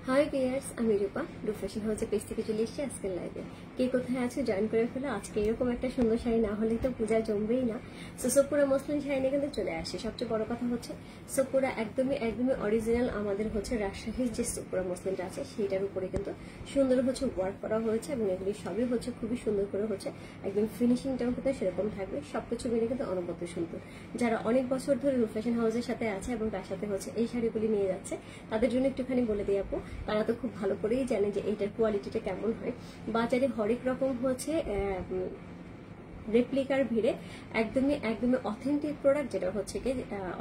Hi viewers, আমি রূপা fashion হাউসের page থেকে চলে এসেছি আজকের লাইভে। কে কোথায় আছো জয়েন করে ফেলো। আজকে এরকম একটা সুন্দর শাড়ি না হলে তো পূজা জমবেই না। সোপুরা মসলিন শাড়ি নিয়ে কিন্তু চলে আসে। সবচেয়ে বড় কথা হচ্ছে সোপুরা একদমই অরিজিনাল আমাদের হচ্ছে রাজশাহীর যে সোপুরা মসলিনটা আছে সেইটার উপরে কিন্তু সুন্দর হচ্ছে ওয়ার্ক করা হয়েছে এবং এগুলি সবই হচ্ছে খুবই সুন্দর করে হচ্ছে একদম ফিনিশিংটাও কিন্তু সেরকম থাকবে। সবকিছু মিলে কিন্তু অনবদ্য সুন্দর। যারা অনেক বছর ধরে ফ্যাশন হাউসের সাথে আছে এবং তার সাথে হচ্ছে এই শাড়িগুলি নিয়ে যাচ্ছে তাদের জন্য একটুখানি বলে দিই আপু, তারা তো খুব ভালো করেই জানে যে এইটার কোয়ালিটিটা কেমন হয়। বাজারে হরেক রকম হচ্ছে রেপ্লিকার ভিড়ে একদমই অথেন্টিক প্রোডাক্ট যেটা হচ্ছে কি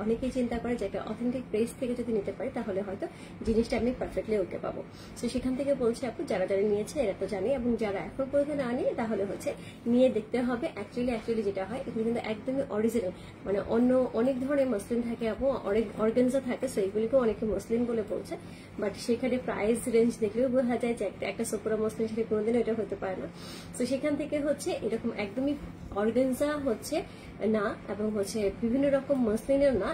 অনেকেই চিন্তা করে যে একটা অথেন্টিক প্লেস থেকে যদি নিতে পারি তাহলে হয়তো জিনিসটা আমি পারফেক্টলি ওকে পাবো। তো সেখান থেকে বলছি আপু, যারা যারা নিয়েছে এরা তো জানে, এবং যারা এখন পর্যন্ত না নিয়ে তাহলে হচ্ছে নিয়ে দেখতে হবে। অ্যাকচুয়ালি যেটা হয় এগুলো কিন্তু একদমই অরিজিনাল, মানে অন্য অনেক ধরনের মসলিন থাকে আপু, অনেক অর্গানজা থাকে, সো এগুলিকেও অনেকে মসলিন বলে বলছে। বাট সেখানে প্রাইস রেঞ্জ দেখলেও বোঝা যায় যে একটা সোপুরা মসলিন শাড়ি কোনোদিনও এটা হতে পারে না। তো সেখান থেকে হচ্ছে এরকম একদমই অর্গানজা হচ্ছে না, এবং হচ্ছে বিভিন্ন রকম মসলিনের না,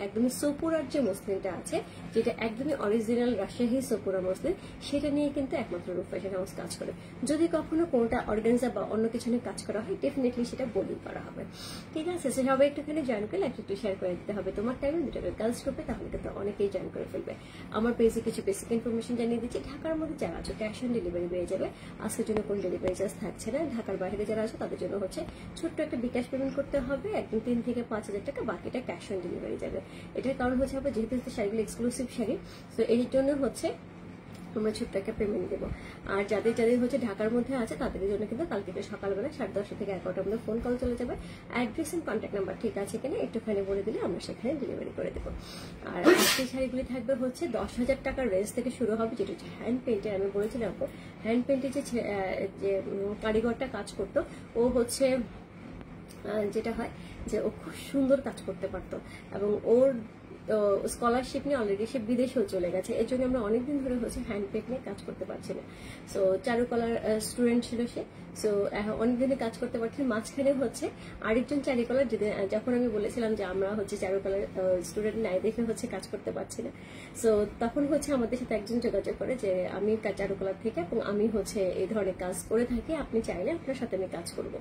একদমই সোপুরার যে মসলিনটা আছে যেটা একদমই অরিজিনাল রাজশাহী সোপুরা মসলিন, সেটা নিয়ে কিন্তু একমাত্র রূপ ফ্যাশন হাউস কাজ করে। যদি কখনো কোনটা অর্গানজা বা অন্য কিছু নিয়ে কাজ করা হয় ডেফিনেটলি সেটা বলি করা হবে। ঠিক আছে, সবাই একটুখানি জয়েন করলে একটু শেয়ার করে দিতে হবে তোমার টাইমে দুটো গার্লস গ্রুপে, তাহলে কিন্তু অনেকেই জয়েন করে ফেলবে। আমার পেজে কিছু বেসিক ইনফরমেশন জানিয়ে দিচ্ছি। ঢাকার মধ্যে যারা আছো ক্যাশ অন ডেলিভারি পেয়ে যাবে, আজকের জন্য কোনো ডেলিভারি চার্জ থাকছে না। ঢাকার বাইরে যারা আছে তাদের জন্য হচ্ছে ছোট্ট একটা বিকাশ পেমেন্ট করতে হবে, একদম 3 থেকে 5,000 টাকা, বাকিটা ক্যাশ অন ডেলিভারি যাবে। এটার কারণ হচ্ছে হবে যেহেতু শাড়িগুলো এক্সক্লুসিভ শাড়ি, তো এর জন্য হচ্ছে আমরা ছোট্ট একটা পেমেন্ট দেবো। আর যাদের হচ্ছে ঢাকার মধ্যে আছে তাদের জন্য কিন্তু কালকে সকালবেলা 10:30 থেকে 11টা আমাদের ফোন কল চলে যাবে। অ্যাড্রেস এন্ড কন্ট্যাক্ট নাম্বার ঠিক আছে কিনা একটুখানি বলে দিলে আমরা সেখানে ডেলিভারি করে দেবো। আর আজকের শাড়িগুলি থাকবে হচ্ছে 10,000 টাকার রেঞ্জ থেকে শুরু হবে, যেটা হচ্ছে হ্যান্ড পেন্টের। আমি বলেছিলাম হ্যান্ড পেন্টে যে কারিগরটা কাজ করতো, ও হচ্ছে যেটা হয় যে ও খুব সুন্দর কাজ করতে পারতো, এবং ওর স্কলারশিপ নিয়ে অলরেডি সে বিদেশেও চলে গেছে। এর জন্য আমরা অনেকদিন ধরে হচ্ছে হ্যান্ড পেন্ট নিয়ে কাজ করতে পারছি না। সো চারুকলার স্টুডেন্ট ছিল সে, সো অনেকদিনে কাজ করতে পারছি। মাঝখানে হচ্ছে আরেকজন চারুকলার, যখন আমি বলেছিলাম যে আমরা হচ্ছে চারুকলার স্টুডেন্ট নাই দেখে হচ্ছে কাজ করতে পারছি না, সো তখন হচ্ছে আমাদের সাথে একজন যোগাযোগ করে যে আমি চারুকলার থেকে এবং আমি হচ্ছে এই ধরনের কাজ করে থাকি, আপনি চাইলে আপনার সাথে আমি কাজ করব।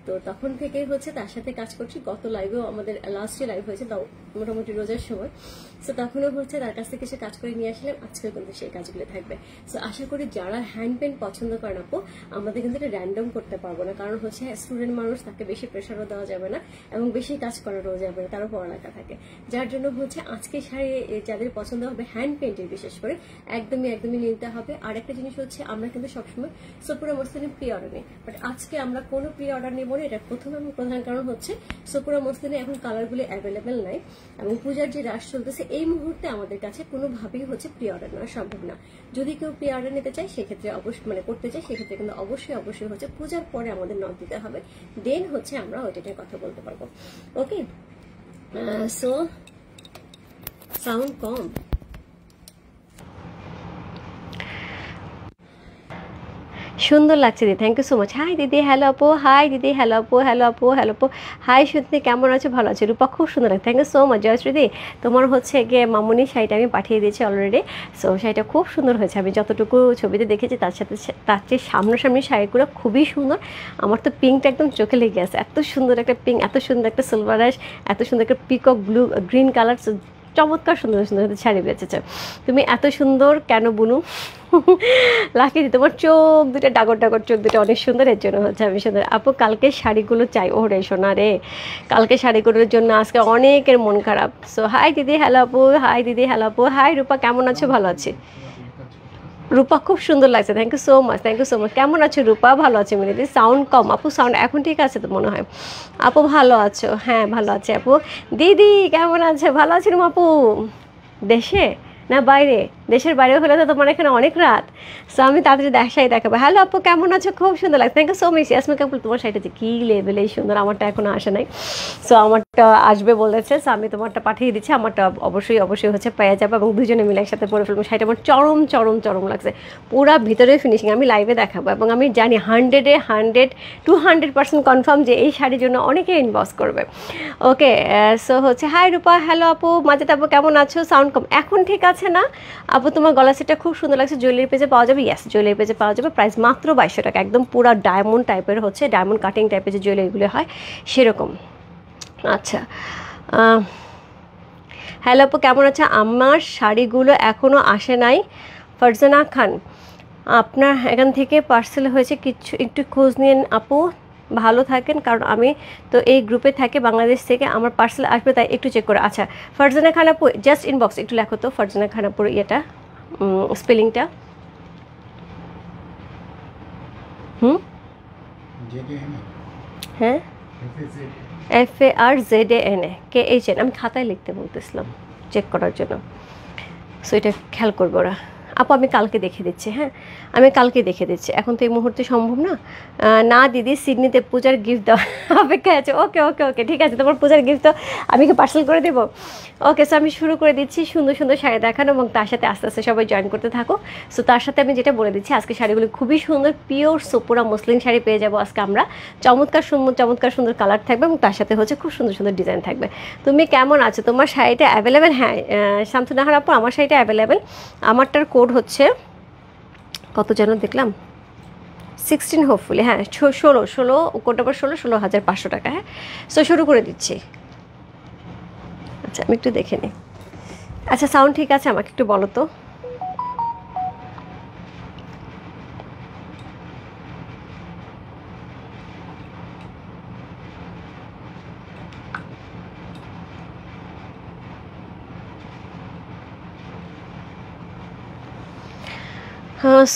তো তখন থেকে হচ্ছে তার সাথে কাজ করছি। গত লাইভেও আমাদের লাস্টে লাইভ হয়েছে, তাও মোটামুটি রোজার সময়, সো তখনও হচ্ছে তার কাছ থেকে সে কাজ করে নিয়ে আসলাম। আজকেও কিন্তু সেই কাজগুলো থাকবে। সো আশা করি যারা হ্যান্ড পেন্ট পছন্দ করেন আপু, আমাদের কিন্তু এটা র্যান্ডম করতে পারবো না, কারণ হচ্ছে স্টুডেন্ট মানুষ, তাকে বেশি প্রেশারও দেওয়া যাবে না এবং বেশি কাজ করারও যাবে না, তারও পড়ালেখা থাকে। যার জন্য হচ্ছে আজকে শাড়ি যাদের পছন্দ হবে হ্যান্ড পেন্টের বিশেষ করে একদমই নিতে হবে। আর একটা জিনিস হচ্ছে আমরা কিন্তু সবসময় সোপুরা মসলিনের প্রি অর্ডার নিই, বাট আজকে আমরা কোনো প্রি অর্ডার নেবো না। এটা প্রথম এবং প্রধান কারণ হচ্ছে সোপুরা মসলিনে এখন কালারগুলি অ্যাভেলেবেল নাই, এবং পূজার যে রাশ চলতেছে এই মুহূর্তে আমাদের কাছে কোনোভাবেই হচ্ছে প্রি অর্ডার নেওয়া সম্ভব না। যদি কেউ প্রি অর্ডার নিতে চায় সেক্ষেত্রে অবশ্যই করতে চায়, সেক্ষেত্রে কিন্তু অবশ্যই হচ্ছে পূজার পরে আমাদের নক দিতে হবে, দেন হচ্ছে আমরা ওইটা নিয়ে কথা বলতে পারবো। ওকে, সো সাউন্ড কম। সুন্দর লাগছে দিদি, thank you so much. Hi দিদি, হ্যালো আপু। হাই দিদি, হ্যালো আপু। হ্যালো আপু, হ্যালো আপু। হাই শুনতে, কেমন আছো? ভালো আছে। রূপা খুব সুন্দর লাগে, thank you so much. Jayashree দিদি, তোমার হচ্ছে গিয়ে মামুনি শাড়িটা আমি পাঠিয়ে দিয়েছি অলরেডি। সো শাড়িটা খুব সুন্দর হয়েছে, আমি যতটুকু ছবিতে দেখেছি তার সাথে তার চেয়ে সামনাসামনি শাড়িগুলো খুবই সুন্দর। আমার তো পিঙ্কটা একদম চোখে লেগে আছে, এত সুন্দর একটা পিঙ্ক, এত সুন্দর একটা সিলভার অ্যাশ, এত সুন্দর একটা পিকক ব্লু গ্রিন কালার, চমৎকার সুন্দর শাড়ি বেঁচেছে। তুমি এত সুন্দর কেন বুনু? লাকি দি, তোমার চোখ দুটো ডাগর চোখ দুটো অনেক সুন্দর, এর জন্য হচ্ছে আমি সুন্দর। আপু কালকে শাড়িগুলো চাই। ও রে সোনা রে, কালকে শাড়িগুলোর জন্য আজকে অনেকের মন খারাপ। সো হাই দিদি, হ্যালো আপু। হাই দিদি, হ্যালো আপু। হাই রূপা, কেমন আছো? ভালো আছি। রূপা খুব সুন্দর লাগছে, thank you so much, thank you so much. কেমন আছো রূপা? ভালো আছে মিনিদি। সাউন্ড কম আপু, সাউন্ড এখন ঠিক আছে তো মনে হয়? আপু ভালো আছো? হ্যাঁ ভালো আছে আপু। দিদি কেমন আছে? ভালো আছেন আপু? দেশে না বাইরে? দেশের বাইরেও হলে তো তোমার এখানে অনেক রাত, সো আমি তাড়াতাড়ি শাড়ি দেখাবো। হ্যালো আপু, কেমন আছো? খুব সুন্দর লাগছে, thank you so much. Yasma Kapoor, তোমার শাড়িটা যে কী লেভেলেই সুন্দর, আমারটা এখনো আসে নাই, সো আমারটা আসবে বলেছে, সো আমি তোমারটা পাঠিয়ে দিচ্ছি। আমারটা অবশ্যই হচ্ছে পেয়ে যাবে এবং দুজনে মিলে একসাথে পরে ফেলবো। শাড়িটা আমার চরম লাগছে, পুরা ভিতরে ফিনিশিং। আমি লাইভে দেখাবো এবং আমি জানি 100-200% কনফার্ম যে এই শাড়ির জন্য অনেকে ইনবক্স করবে। ওকে, সো হচ্ছে হাই রূপা, হ্যালো আপু। মাজেদ আপু কেমন আছো? সাউন্ড কম এখন ঠিক আছে না? আপু তোমার গলা সেটটা খুব সুন্দর লাগছে, জুয়েলারি পেজে পাওয়া যাবে? ইয়েস, জুয়েলারি পেজে পাওয়া যাবে, প্রাইস মাত্র 2200 টাকা। একদম পুরো ডায়মন্ড টাইপের হচ্ছে, ডায়মন্ড কাটিং টাইপের যে জুয়েলারিগুলো হয় সেরকম। আচ্ছা, হ্যালো আপু কেমন আছে? আমার শাড়িগুলো এখনও আসে নাই। ফারজানা খান, আপনার এখান থেকে পার্সেল হয়েছে, কিছু একটু খোঁজ নিন আপু, ভালো থাকেন, কারণ আমি তো এই গ্রুপে থাকি বাংলাদেশ থেকে, আমার পার্সেল আসবে তাই একটু চেক করে। আচ্ছা ফারজানা খান আপু, জাস্ট ইনবক্স একটু লেখো তো ফারজানা খান আপুর ইয়েটা, স্পেলিংটা। হ্যাঁ, FARZANA আমি খাতায় লিখতে বলতেছিলাম চেক করার জন্য, সো এটা খেয়াল করবো ওরা। আপু আমি কালকে দেখে দিচ্ছি, হ্যাঁ আমি কালকে দেখে দিচ্ছি, এখন তো এই মুহূর্তে সম্ভব না। না দিদি, সিডনিতে পূজার গিফট দেওয়া অপেক্ষায় আছে। ওকে ওকে ওকে, ঠিক আছে, তোমার পূজার গিফট তো আমি কি পার্সেল করে দেবো? ওকে, সো আমি শুরু করে দিচ্ছি সুন্দর সুন্দর শাড়ি দেখানো, এবং তার সাথে আস্তে আস্তে সবাই জয়েন করতে থাকো। সো তার সাথে আমি যেটা বলে দিচ্ছি, আজকে শাড়িগুলো খুবই সুন্দর, পিওর সোপুরা মসলিন শাড়ি পেয়ে যাবো আজকে আমরা। চমৎকার সুন্দর চমৎকার সুন্দর কালার থাকবে, এবং তার সাথে হচ্ছে খুব সুন্দর সুন্দর ডিজাইন থাকবে। তুমি কেমন আছো? তোমার শাড়িটা অ্যাভেলেবেল? হ্যাঁ শামসুন্নাহার আপু, আমার শাড়িটা অ্যাভেলেবেল। আমারটার কোড হচ্ছে কত যেন দেখলাম, 16 হোপফুলি, হ্যাঁ 16 কোড নাম্বার 16,500 টাকা। হ্যাঁ, সো শুরু করে দিচ্ছি। আচ্ছা আমি একটু দেখে নিই। আচ্ছা সাউন্ড ঠিক আছে? আমাকে একটু বলো তো।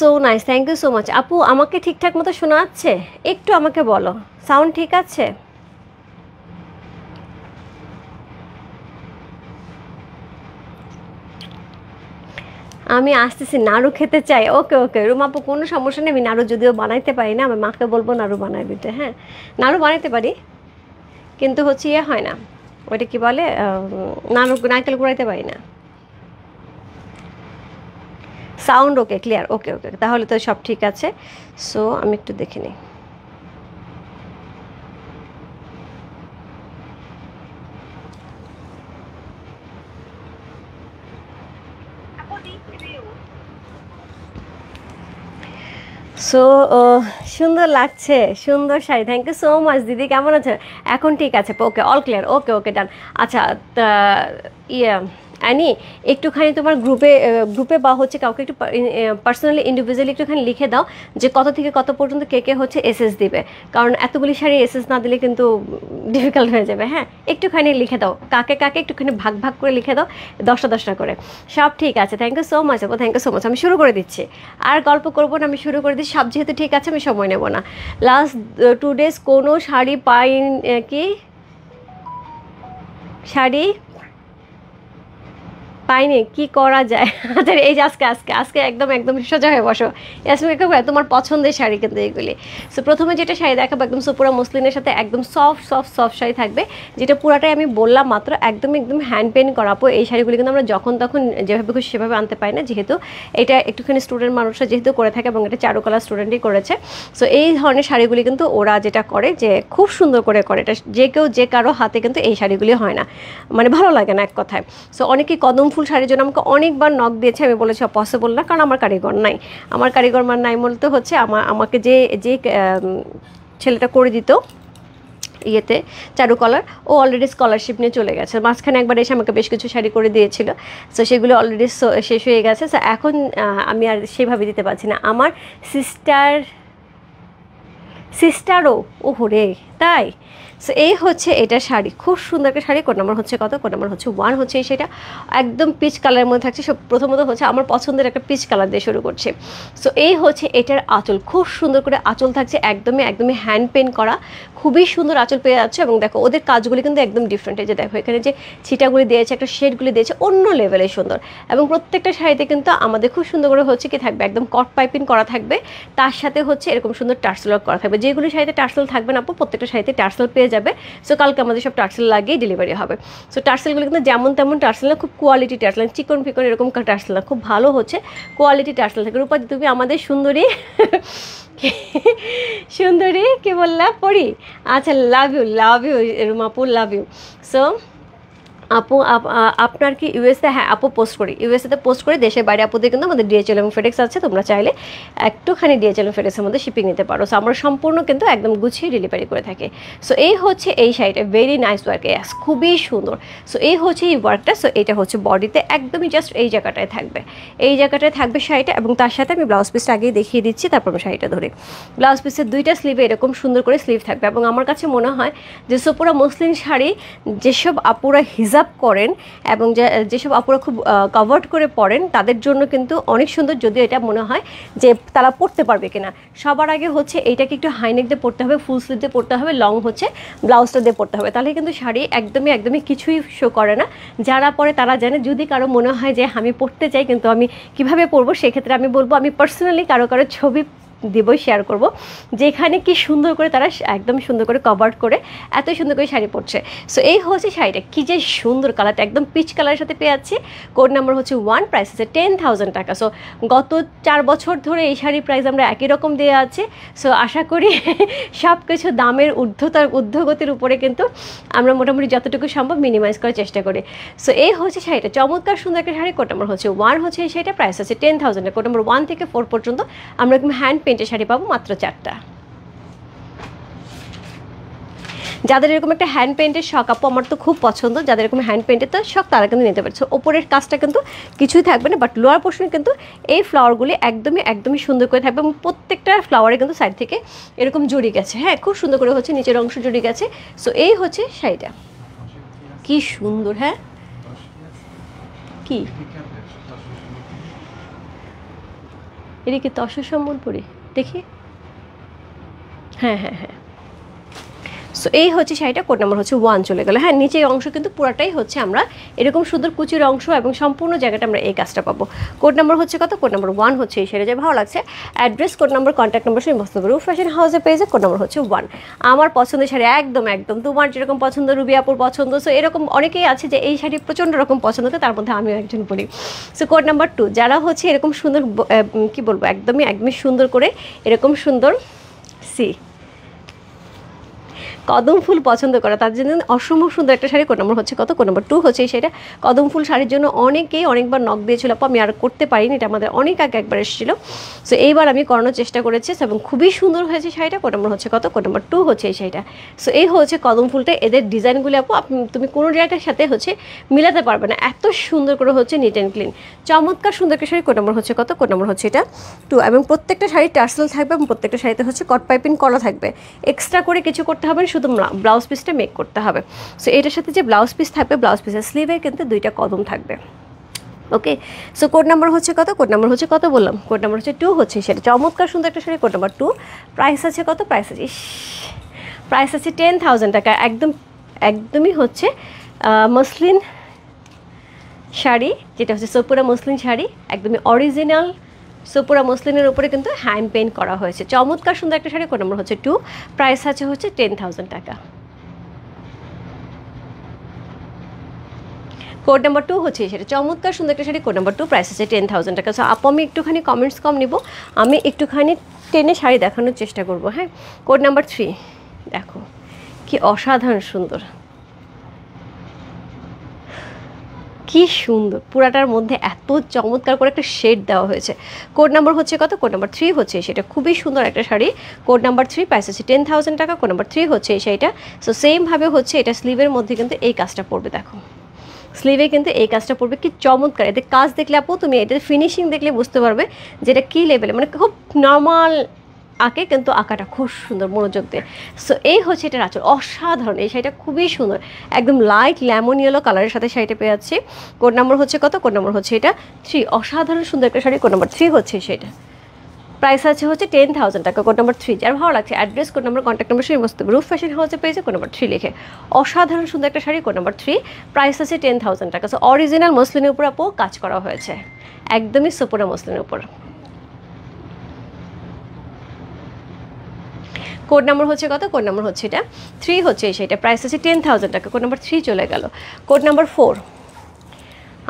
So nice, thank you so much আপু। আমাকে ঠিকঠাক মতো শোনা যাচ্ছে? একটু আমাকে বলো, সাউন্ড ঠিক আছে? আমি আসতেছি, নাড়ু খেতে চাই। ওকে ওকে রুমা আপু, কোনো সমস্যা নেই, আমি নাড়ু যদিও বানাইতে পারি না, আমার মাকে বলবো নাড়ু বানাই দিতে। হ্যাঁ নাড়ু বানাইতে পারি, কিন্তু হচ্ছে ইয়ে হয় না, ওইটা কি বলে, নাড়ু নারকেল কুড়াইতে পারি না। সাউন্ড ওকে, ক্লিয়ার? ওকে ওকে, তাহলে তো সব ঠিক আছে। সো আমি একটু দেখে নিই। সো সুন্দর লাগছে, সুন্দর শাড়ি, থ্যাংক ইউ সো মাচ দিদি। কেমন আছে? এখন ঠিক আছে, ওকে অল ক্লিয়ার, ওকে ওকে ডান। আচ্ছা ইয়ে অ্যানি, একটুখানি তোমার গ্রুপে বা হচ্ছে কাউকে একটু পার্সোনালি ইন্ডিভিজুয়ালি একটুখানি লিখে দাও যে কত থেকে কত পর্যন্ত কে কে হচ্ছে এসএস দিবে, কারণ এতগুলি শাড়ি এসএস না দিলে কিন্তু ডিফিকাল্ট হয়ে যাবে। হ্যাঁ একটুখানি লিখে দাও, কাকে কাকে একটুখানি ভাগ ভাগ করে লিখে দাও, 10টা করে। সব ঠিক আছে, থ্যাংক ইউ সো মাচ আপু, থ্যাংক ইউ সো মাচ। আমি শুরু করে দিচ্ছি, আর গল্প করবো না, আমি শুরু করে দিচ্ছি। সব যেহেতু ঠিক আছে আমি সময় নেব না। লাস্ট 2 ডেজ কোনো শাড়ি পাই কি, শাড়ি পাইনি, কি করা যায়? আচ্ছা এই যে আজকে আজকে আজকে একদম একদম সোজা হয়ে বসো। ইয়াসমিন তোমার পছন্দের শাড়ি কিন্তু এইগুলি। সো প্রথমে যেটা শাড়ি দেখাবো একদম সুপুরা মসলিনের সাথে একদম সফট সফট সফট শাড়ি থাকবে, যেটা পুরাটাই আমি বললাম মাত্র একদম একদম হ্যান্ড পেন্ট করাবো। এই শাড়িগুলি কিন্তু আমরা যখন তখন যেভাবে খুশি সেভাবে আনতে পারি না, যেহেতু এটা একটুখানি স্টুডেন্ট মানুষরা যেহেতু করে থাকে, এবং এটা চারুকলা স্টুডেন্টই করেছে। সো এই ধরনের শাড়িগুলি কিন্তু ওরা যেটা করে যে খুব সুন্দর করে করে, এটা যে কারো হাতে কিন্তু এই শাড়িগুলি হয় না, মানে ভালো লাগে না এক কথায়। সো অনেকেই কদম ফুল শাড়ির জন্য আমাকে অনেকবার নক দিয়েছে, আমি বলেছি পসিবল না, কারণ আমার কারিগর নাই। আমার কারিগর নাই বলতে হচ্ছে আমাকে যে যে ছেলেটা করে দিত ইয়েতে চারুকলার, ও অলরেডি স্কলারশিপ নিয়ে চলে গেছে। মাঝখানে একবার এসে আমাকে বেশ কিছু শাড়ি করে দিয়েছিল, সো সেগুলো অলরেডি শেষ হয়ে গেছে। সো এখন আমি আর সেভাবে দিতে পারছি না। আমার সিস্টারও ওহো রে, তাই? সো এই হচ্ছে এটা শাড়ি, খুব সুন্দর একটা শাড়ি। কোড নাম্বার হচ্ছে কত? কোড নাম্বার হচ্ছে 1 হচ্ছে এই সেটা একদম পিচ কালারের মধ্যে থাকছে। সব প্রথমত হচ্ছে আমার পছন্দের একটা পিচ কালার দিয়ে শুরু করছে। সো এই হচ্ছে এটার আঁচল, খুব সুন্দর করে আঁচল থাকছে, একদমই একদমই হ্যান্ড পেন্ট করা, খুবই সুন্দর আঁচল পেয়ে যাচ্ছে। এবং দেখো ওদের কাজগুলি কিন্তু একদম ডিফারেন্ট। এই যে দেখো এখানে যে ছিটাগুলি দিয়েছে, একটা শেডগুলি দিয়েছে, অন্য লেভেলের সুন্দর। এবং প্রত্যেকটা শাড়িতে কিন্তু আমাদের খুব সুন্দর করে হচ্ছে কি থাকবে, একদম কট পাইপিং করা থাকবে, তার সাথে হচ্ছে এরকম সুন্দর টার্সেল ওয়ার্ক করা থাকবে। যেগুলি শাড়িতে টার্সেল থাকবে না আপু, প্রত্যেকটা শাড়িতে টার্সেল পেয়ে যাবে। সো কালকে আমাদের সব টার্সেল লাগিয়ে ডেলিভারি হবে। সো টার্সেলগুলো কিন্তু যেমন তেমন টার্সেল না, খুব কোয়ালিটি টার্সেল, চিকন ফিকন এরকম টার্সেল না, খুব ভালো হচ্ছে কোয়ালিটি টার্সেল থাকে। রূপা তুমি আমাদের সুন্দরী সুন্দরী কি বললাম পড়ি। আচ্ছা লাভ ইউ রুমাপুর, লাভ ইউ। সো আপু আপনার কি ইউএসএ? হ্যাঁ আপু পোস্ট করি, ইউএসএতে পোস্ট করি, দেশের বাইরে আপুদের কিন্তু আমাদের ডিএচএল এবং ফেডেক্স আছে, তোমরা চাইলে একটুখানি ডিএচএল এবং ফেডেক্সের মধ্যে শিপিং নিতে পারো। সো আমরা সম্পূর্ণ কিন্তু একদম গুছিয়ে ডেলিভারি করে থাকি। সো এই হচ্ছে এই শাড়িটা, ভেরি নাইস ওয়ার্ক, খুবই সুন্দর। সো এই হচ্ছে এই ওয়ার্কটা। সো এটা হচ্ছে বডিতে একদমই জাস্ট এই জায়গাটায় থাকবে, এই জায়গাটায় থাকবে শাড়িটা, এবং তার সাথে আমি ব্লাউজ পিসটা আগেই দেখিয়ে দিচ্ছি, তারপর আমি শাড়িটা ধরি। ব্লাউজ পিসের দুইটা স্লিভে এরকম সুন্দর করে স্লিভ থাকবে, এবং আমার কাছে মনে হয় যে সোপুরা মসলিন শাড়ি যেসব আপুরা হিজাব করেন এবং যেসব আপুরা খুব কভার্ড করে পরেন তাদের জন্য কিন্তু অনেক সুন্দর, যদিও এটা মনে হয় যে তারা পরতে পারবে কিনা। সবার আগে হচ্ছে এইটাকে একটু হাইনেক দিয়ে পরতে হবে, ফুল স্লিভ দিয়ে পরতে হবে, লং হচ্ছে ব্লাউজটা দিয়ে পরতে হবে, তাহলে কিন্তু শাড়ি একদমই একদমই কিছুই শো করে না। যারা পরে তারা জানে। যদি কারো মনে হয় যে আমি পরতে চাই কিন্তু আমি কিভাবে পরবো, সেক্ষেত্রে আমি বলবো আমি পার্সোনালি কারো ছবি দেবই, শেয়ার করব, যেখানে কি সুন্দর করে তারা একদম সুন্দর করে কভার করে এত সুন্দর করে শাড়ি পরছে। সো এই হচ্ছে শাড়িটা, কি যে সুন্দর, কালারটা একদম পিচ কালারের সাথে পেয়ে যাচ্ছি। কোড নাম্বার হচ্ছে 1, প্রাইস আছে 10,000 টাকা। সো গত 4 বছর ধরে এই শাড়ির প্রাইস আমরা একই রকম দেওয়া আছে। সো আশা করি সব কিছু দামের ঊর্ধ্বগতির উপরে কিন্তু আমরা মোটামুটি যতটুকু সম্ভব মিনিমাইজ করার চেষ্টা করি। সো এই হচ্ছে শাড়িটা, চমৎকার সুন্দর একটা শাড়ি। কোড নাম্বার হচ্ছে 1 হচ্ছে এই শাড়িটা, প্রাইস আছে 10,000। কোড নাম্বার 1 থেকে 4 পর্যন্ত আমরা একদম হ্যান্ড পেন্টের শাড়ি পাবো মাত্র 4টা। যাদের এরকম একটা হ্যান্ড পেন্টের শখ, আপু আমার তো খুব পছন্দ, যাদের এরকম হ্যান্ড পেন্টের তো শখ তারা কিন্তু নিতে পারছে। ওপরের কাজটা কিন্তু কিছুই থাকবে না, বাট লোয়ার পোর্শনে কিন্তু এই ফ্লাওয়ারগুলি একদমই একদমই সুন্দর করে থাকবে, এবং প্রত্যেকটা ফ্লাওয়ারে কিন্তু সাইড থেকে এরকম জড়ি গেছে। হ্যাঁ, খুব সুন্দর করে হচ্ছে নিচের অংশ জড়ি গেছে। সো এই হচ্ছে শাড়িটা, কি সুন্দর। হ্যাঁ কি এটা কি তসর সম্বলপুরি দেখি? হ্যাঁ হ্যাঁ হ্যাঁ। সো এই হচ্ছে শাড়িটা, কোড নাম্বার হচ্ছে 1 চলে গেল। হ্যাঁ, নিচের অংশ কিন্তু পুরাটাই হচ্ছে আমরা এরকম সুন্দর কুচির অংশ, এবং সম্পূর্ণ জায়গাটা আমরা এই কাজটা পাবো। কোড নাম্বার হচ্ছে কত? কোড নাম্বার 1 হচ্ছে এই শাড়ি, যে ভালো লাগছে। Address, code number, contact number সব মস্ত রূপ ফ্যাশন হাউসে পেয়েছে। কোড নাম্বার হচ্ছে 1। আমার পছন্দের শাড়ি একদম একদম তোমার যেরকম পছন্দ, রুবি আপুর পছন্দ। সো এরকম অনেকেই আছে যে এই শাড়ি প্রচণ্ড রকম পছন্দ, তার মধ্যে আমিও একজন বলি। সো কোড নাম্বার 2, যারা হচ্ছে এরকম সুন্দর কি বলবো, একদমই একদমই সুন্দর করে এরকম সুন্দর কদম ফুল পছন্দ করা, তার জন্য অসম্ভব সুন্দর একটা শাড়ি। কোড নাম্বার হচ্ছে কত? কোড নাম্বার 2 হচ্ছে এই শাড়িটা। কদম ফুল শাড়ির জন্য অনেকেই অনেকবার নক দিয়েছিল, আপু আমি আর করতে পারিনি, এটা আমাদের অনেক আগে একবার এসেছিলো। সো এইবার আমি করানোর চেষ্টা করেছি, এবং খুবই সুন্দর হয়েছে শাড়িটা। কোড নাম্বার হচ্ছে কত? কোড নাম্বার 2 হচ্ছে এই শাড়িটা। সো এই হচ্ছে কদম ফুলটা, এদের ডিজাইনগুলো আপু তুমি কোনো জায়গাটার সাথে হচ্ছে মিলাতে পারবে না, এত সুন্দর করে হচ্ছে নিট অ্যান্ড ক্লিন, চমৎকার সুন্দর একটা শাড়ি। কোড নাম্বার হচ্ছে কত? কোড নাম্বার হচ্ছে এটা 2, এবং প্রত্যেকটা শাড়ি টার্সেল থাকবে, এবং প্রত্যেকটা শাড়িতে হচ্ছে কট পাইপিং করা থাকবে। এক্সট্রা করে কিছু করতে হবে না, শুধু ব্লাউজ পিসটা মেক করতে হবে। সো এটার সাথে যে ব্লাউজ পিস থাকবে, ব্লাউজ পিসের স্লিভে কিন্তু 2টা কদম থাকবে। ওকে, সো কোড নাম্বার হচ্ছে কত? কোড নাম্বার হচ্ছে কত বললাম? কোড নাম্বার হচ্ছে 2 হচ্ছে সেটা, চমৎকার সুন্দর একটা শাড়ি। কোড নাম্বার 2, প্রাইস আছে কত? প্রাইস আছে 10,000 টাকা। একদমই হচ্ছে মসলিন শাড়ি, যেটা হচ্ছে সোপুরা মসলিন শাড়ি, একদমই অরিজিনাল সোপুরা মসলিনের উপরে কিন্তু হ্যান্ড পেইন্ট করা হয়েছে, চমৎকার সুন্দর একটা শাড়ি। কোড নাম্বার হচ্ছে 2, প্রাইস আছে হচ্ছে 10,000 টাকা। কোড নাম্বার 2 হচ্ছে সেটা, চমৎকার সুন্দর একটা শাড়ি। কোড নাম্বার 2, প্রাইস আছে 10,000 টাকা। সো আপু আমি একটুখানি কমেন্টস কম নিব, আমি একটুখানি টেনে শাড়ি দেখানোর চেষ্টা করব। হ্যাঁ, কোড নাম্বার 3 দেখো কি অসাধারণ সুন্দর, কি সুন্দর, পুরাটার মধ্যে এত চমৎকার করে একটা শেড দেওয়া হয়েছে। কোড নাম্বার হচ্ছে কত? কোড নাম্বার 3 হচ্ছে সেটা, খুবই সুন্দর একটা শাড়ি। কোড নাম্বার 3, প্রাইস আছে 10,000 টাকা। কোড নাম্বার 3 হচ্ছে এই শাড়িটা। সো সেমভাবে হচ্ছে এটা স্লিভের মধ্যে কিন্তু এই কাজটা পড়বে, দেখো স্লিভে কিন্তু এই কাজটা পড়বে, কি চমৎকার। এদের কাজ দেখলে আপু তুমি এদের ফিনিশিং দেখলে বুঝতে পারবে যেটা কী লেভেলে, মানে খুব নর্মাল আঁকে কিন্তু আঁকাটা খুব সুন্দর মনোযোগ দিয়ে। সো এই হচ্ছে এটার আঁচল, অসাধারণ। এই শাড়িটা খুবই সুন্দর, একদম লাইট লেমন ইয়েলো কালারের সাথে শাড়িটা পেয়ে যাচ্ছি। কোড নাম্বার হচ্ছে কত? কোড নাম্বার হচ্ছে এটা 3, অসাধারণ সুন্দর একটা শাড়ি। কোড নাম্বার 3 হচ্ছে সেটা, প্রাইস আছে হচ্ছে 10,000 টাকা। কোড নাম্বার 3, যার ভালো লাগছে address, code number, contact number সেই মস্ত রূপ ফ্যাশন হাউসে পেয়েছে। কোড নাম্বার 3 লিখে, অসাধারণ সুন্দর একটা শাড়ি। কোড নাম্বার 3, প্রাইস আছে 10,000 টাকা। সো অরিজিনাল মসলিনের উপর আপু কাজ করা হয়েছে, একদমই সোপুরা মসলিনের উপর। কোড নাম্বার হচ্ছে কত? কোড নাম্বার হচ্ছে এটা 3 হচ্ছে সেটা, প্রাইস আছে 10,000 টাকা। কোড নাম্বার 3 চলে গেল। কোড নাম্বার 4,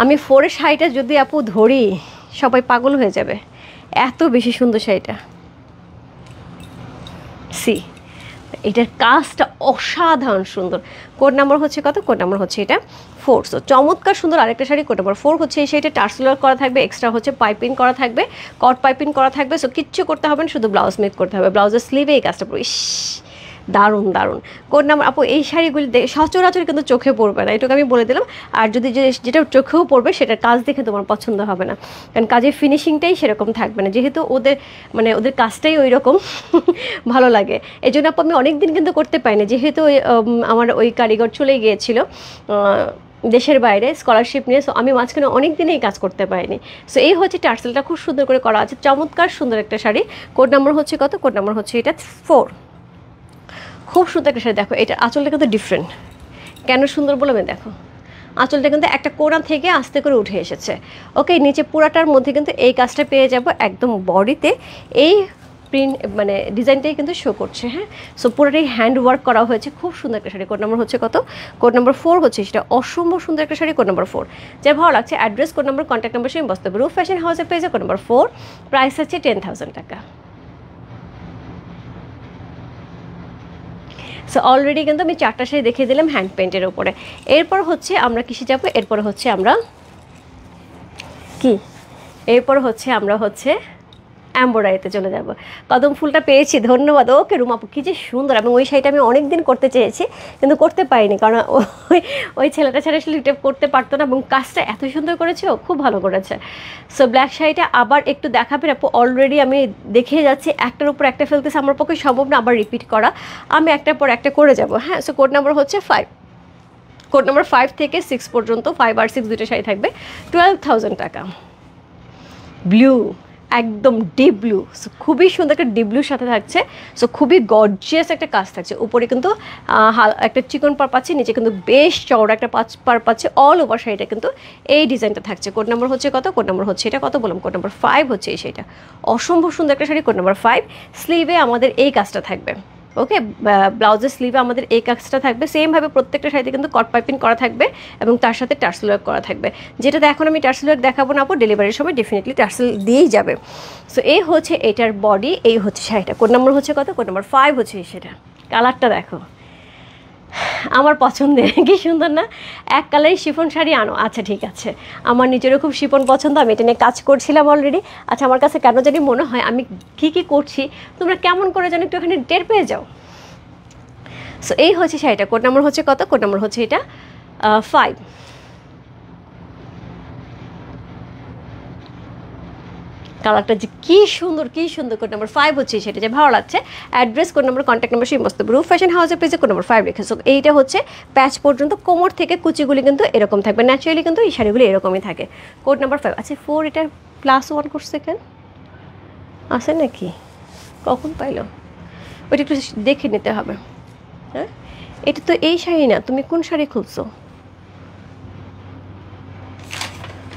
আমি 4-এর শাড়িটা যদি আপু ধরি সবাই পাগল হয়ে যাবে, এত বেশি সুন্দর শাড়িটা। এটার কাজটা অসাধারণ সুন্দর। কোড নাম্বার হচ্ছে কত? কোড নাম্বার হচ্ছে এটা 4। সো চমৎকার সুন্দর আরেকটা শাড়ি কোড নাম্বার 4 হচ্ছে এই শাড়িটা টার্সেল করা থাকবে, এক্সট্রা হচ্ছে পাইপিং করা থাকবে, কট পাইপিং করা থাকবে। সো কিচ্ছু করতে হবে না, শুধু ব্লাউজ মেক করতে হবে, ব্লাউজের স্লিভে এই কাজটা পুরো দারুণ দারুণ কোড নাম্বার। আপু এই শাড়িগুলি সচরাচর কিন্তু চোখে পড়বে না, এটুকু আমি বলে দিলাম। আর যদি যেটা চোখেও পড়বে সেটার কাজ দেখে তোমার পছন্দ হবে না, কারণ কাজের ফিনিশিংটাই সেরকম থাকবে না, যেহেতু ওদের মানে ওদের কাজটাই ওই রকম ভালো লাগে। এই জন্য আপু আমি অনেক দিন কিন্তু করতে পারিনি, যেহেতু আমার ওই কারিগর চলে গিয়েছিল দেশের বাইরে স্কলারশিপ নিয়ে। সো আমি মাঝখানে অনেক দিন এই কাজ করতে পারিনি। সো এই হচ্ছে টার্সেলটা খুব সুন্দর করে করা আছে, চমৎকার সুন্দর একটা শাড়ি। কোড নাম্বার হচ্ছে কত? কোড নাম্বার হচ্ছে এটা 4। খুব সুন্দর একটা শাড়ি। দেখো এটা আঁচলটা কিন্তু ডিফারেন্ট, কেন সুন্দর বলে আমি দেখো, আঁচলটা কিন্তু একটা কোণা থেকে আস্তে করে উঠে এসেছে। ওকে, নিচে পুরাটার মধ্যে কিন্তু এই কাজটা পেয়ে যাব, একদম বডিতে এই প্রিন্ট মানে ডিজাইনটাই কিন্তু শো করছে। হ্যাঁ, সো পুরোটাই হ্যান্ড ওয়ার্ক করা হয়েছে, খুব সুন্দর একটা শাড়ি। কোড নাম্বার হচ্ছে কত? কোড নাম্বার 4 হচ্ছে সেটা, অসম্ভব সুন্দর একটা শাড়ি। কোড নাম্বার 4 যার ভালো লাগছে address, code number, contact number সঙ্গে বসতে হবে। রূপ ফ্যাশন হাউসের পেজে কোড নাম্বার 4, প্রাইস হচ্ছে 10,000 টাকা। সো অলরেডি কিন্তু আমি 4টা শাড়ি দেখিয়ে দিলাম হ্যান্ড পেন্টের ওপরে। এরপর হচ্ছে আমরা কিসে যাবো? এরপর হচ্ছে আমরা এমব্রয়ডারিতে চলে যাব। কদম ফুলটা পেয়েছি, ধন্যবাদ। ওকে রুম আপু, কী যে সুন্দর। এবং ওই শাড়িটা আমি অনেক দিন করতে চেয়েছি কিন্তু করতে পারিনি, কারণ ওই ছেলেটা ছাড়া আসলে এটা করতে পারতো না, এবং কাজটা এত সুন্দর করেছে, ও খুব ভালো করেছে। সো ব্ল্যাক শাড়িটা আবার একটু দেখাবেন আপু? অলরেডি আমি দেখে যাচ্ছি, একটার উপর একটা ফেলতেছে, আমার পক্ষে সম্ভব না আবার রিপিট করা, আমি একটার পর একটা করে যাব। হ্যাঁ, সো কোড নাম্বার হচ্ছে 5। কোড নাম্বার 5 থেকে 6 পর্যন্ত, 5 আর 6 দুটো শাড়ি থাকবে, 12,000 টাকা। ব্লু, একদম ডিপ ব্লু, সো খুবই সুন্দর একটা ডিপ ব্লুর সাথে থাকছে। সো খুবই গর্জিয়াস একটা কাজ থাকছে। উপরে কিন্তু একটা চিকন পার পাচ্ছে, নিচে কিন্তু বেশ চওড়া একটা পার পাচ্ছে। অল ওভার শাড়িটা কিন্তু এই ডিজাইনটা থাকছে। কোড নাম্বার হচ্ছে কত? কোড নাম্বার হচ্ছে এটা, কত বললাম? কোড নাম্বার 5 হচ্ছে এই শাড়িটা, অসম্ভব সুন্দর একটা শাড়ি। Code number 5। স্লিভে আমাদের এই কাজটা থাকবে। ওকে, ব্লাউজের স্লিভে আমাদের এই কাজটা থাকবে। সেমভাবে প্রত্যেকটা শাড়িতে কিন্তু কট পাইপিং করা থাকবে এবং তার সাথে টার্সেল ওয়ার্ক করা থাকবে, যেটাতে এখন আমি টার্সেল ওয়ার্ক দেখাবো না আপু, ডেলিভারির সময় ডেফিনেটলি টার্সেল দিয়েই যাবে। সো এই হচ্ছে এটার বডি, এই হচ্ছে শাড়িটা। কোড নাম্বার হচ্ছে কত? কোড নাম্বার 5 হচ্ছে এই সেটা। কালারটা দেখো, আমার পছন্দের, কি সুন্দর না? এক কালারই শিফন শাড়ি আনো। আচ্ছা ঠিক আছে, আমার নিজেরও খুব শিফন পছন্দ, আমি এটা নিয়ে কাজ করছিলাম অলরেডি। আচ্ছা, আমার কাছে কেন জানি মনে হয় আমি কী কী করছি তোমরা কেমন করে জানো একটু এখানে টের পেয়ে যাও। সো এই হচ্ছে শাড়িটা। কোড নাম্বার হচ্ছে কত? কোড নাম্বার হচ্ছে এটা 5। কালারটা যে কী সুন্দর, কী সুন্দর। কোড নাম্বার 5 হচ্ছে সেটা, যে ভালো লাগছে। Address, code number, contact number সেই মস্ত রূপ ফ্যাশন হাউসের পেজে কোড নাম্বার 5 রেখেছো। এইটা হচ্ছে প্যাচ পর্যন্ত, কোমর থেকে কুচিগুলি কিন্তু এরকম থাকবে, ন্যাচারালি কিন্তু এই শাড়িগুলি এরকমই থাকে। Code number 5। আচ্ছা 4 এটা +1 করছে কেন? আছে নাকি? কখন পাইলো? ওইটা একটু দেখে নিতে হবে। হ্যাঁ, এটা তো এই শাড়ি না, তুমি কোন শাড়ি খুলছো?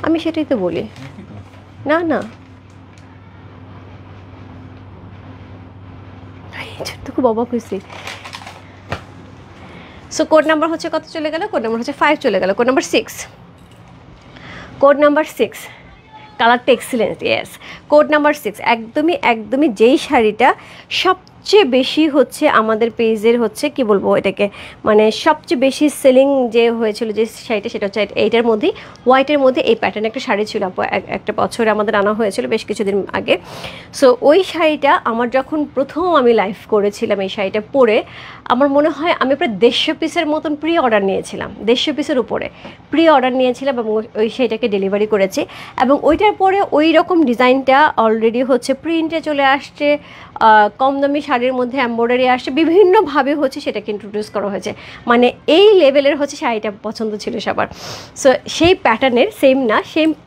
আমি সেটাই তো বলি। না না, খুব অবাক হয়েছি। সো কোড নাম্বার হচ্ছে কত চলে গেল? কোড নাম্বার হচ্ছে 5 চলে গেল। Code number 6। কোড নাম্বার 6, কালারটা এক্সিলেন্ট। Yes, code number 6। একদমই যেই শাড়িটা সবচেয়ে বেশি হচ্ছে আমাদের পেজের হচ্ছে কি বলবো এটাকে, মানে সবচেয়ে বেশি সেলিং যে হয়েছিল যে শাড়িটা, সেটা হচ্ছে এইটার মধ্যেই, হোয়াইটের মধ্যে এই প্যাটার্ন একটা শাড়ি ছিল একটা বছরে আমাদের আনা হয়েছিল বেশ কিছুদিন আগে। সো ওই শাড়িটা আমার যখন প্রথম আমি লাইভ করেছিলাম, এই শাড়িটা পরে আমার মনে হয় আমি প্রায় 150 পিসের মতন প্রি অর্ডার নিয়েছিলাম, 150 পিসের উপরে প্রি অর্ডার নিয়েছিলাম এবং ওই শাড়িটাকে ডেলিভারি করেছি। এবং ওইটার পরে ওই রকম ডিজাইনটা অলরেডি হচ্ছে প্রিন্টে চলে আসছে, কম দামি শাড়ির মধ্যে এমব্রয়ডারি আসছে, বিভিন্নভাবে হচ্ছে সেটাকে ইন্ট্রোডিউস করা হয়েছে। মানে এই লেভেলের হচ্ছে শাড়িটা পছন্দ ছিল সবার। সো সেই প্যাটার্নের সেম না,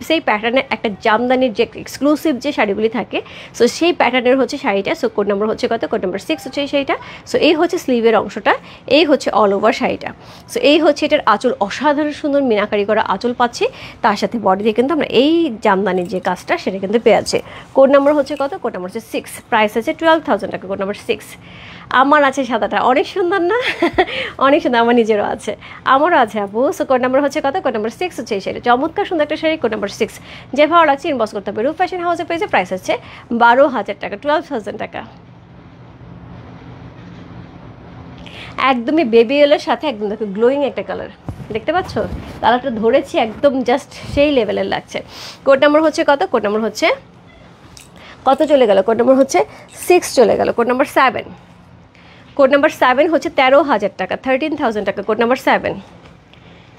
সেই প্যাটার্নের একটা জামদানির যে এক্সক্লুসিভ যে শাড়িগুলি থাকে, সো সেই প্যাটার্নের হচ্ছে শাড়িটা। সো কোড নাম্বার হচ্ছে কত? কোড নাম্বার 6 হচ্ছে এই শাড়িটা। সো এই হচ্ছে স্লিভের অংশটা, এই হচ্ছে অল ওভার শাড়িটা। সো এই হচ্ছে এটার আঁচল, অসাধারণ সুন্দর মিনাকারি করা আঁচল পাচ্ছি, তার সাথে বডিতে কিন্তু আমরা এই জামদানির যে কাজটা সেটা কিন্তু পেয়ে আছে। কোড নাম্বার হচ্ছে কত? কোড নাম্বার হচ্ছে 6, প্রাইস আছে 12,000 টাকা। Code number 6। আমার আছে সাদাটা, অনেক সুন্দর না? অনেক সুন্দর, আমার নিজেরও আছে, আমারও আছে আপু। সো কোড নাম্বার হচ্ছে কত? কোড নাম্বার 6 হচ্ছে এই শাড়ি, চমৎকার সুন্দর একটা শাড়ি। কোড নাম্বার 6, যে ভালো লাগছে ইনবক্স করতে হবে। রূপ ফ্যাশন হাউসের পেজে প্রাইস হচ্ছে 12,000 টাকা, 12,000 টাকা। একদমই বেবি ইয়েলোর সাথে একদম দেখো গ্লোয়িং একটা কালার, দেখতে পাচ্ছ কালারটা ধরেছি একদম জাস্ট সেই লেভেলের লাগছে। কোড নাম্বার হচ্ছে কত, কোড নাম্বার হচ্ছে কত চলে গেল, কোড নাম্বার হচ্ছে 6 চলে গেল, কোড নাম্বার 7, কোড নাম্বার 7 হচ্ছে 13,000 টাকা, 13,000 টাকা, কোড নাম্বার 7।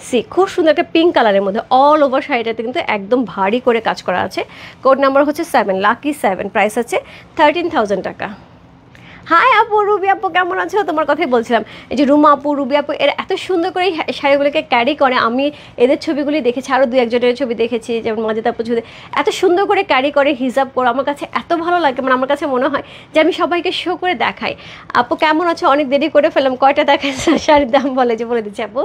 সি খুব সুন্দর একটা পিঙ্ক কালারের মধ্যে অল ওভার শাড়িটাতে কিন্তু একদম ভারী করে কাজ করা আছে। কোড নাম্বার হচ্ছে 7, লাকি 7, প্রাইস আছে 13,000 টাকা। হাই আপু, রুবি আপু কেমন আছো? তোমার কথাই বলছিলাম, এই যে রুমা আপু, রুবি আপু এরা এত সুন্দর করে এই শাড়িগুলোকে ক্যারি করে। আমি এদের ছবিগুলি দেখেছি, আরও 2-1 ছবি দেখেছি, যেমন মাজিদ আপু ছবি, এত সুন্দর করে ক্যারি করে, হিজাব করে। আমার কাছে এত ভালো লাগে, মানে আমার কাছে মনে হয় যে আমি সবাইকে শো করে দেখাই। আপু কেমন আছো? অনেক দেরি করে ফেললাম, কয়টা দেখাই শাড়ির দাম বলে যে বলে দিচ্ছি আপু।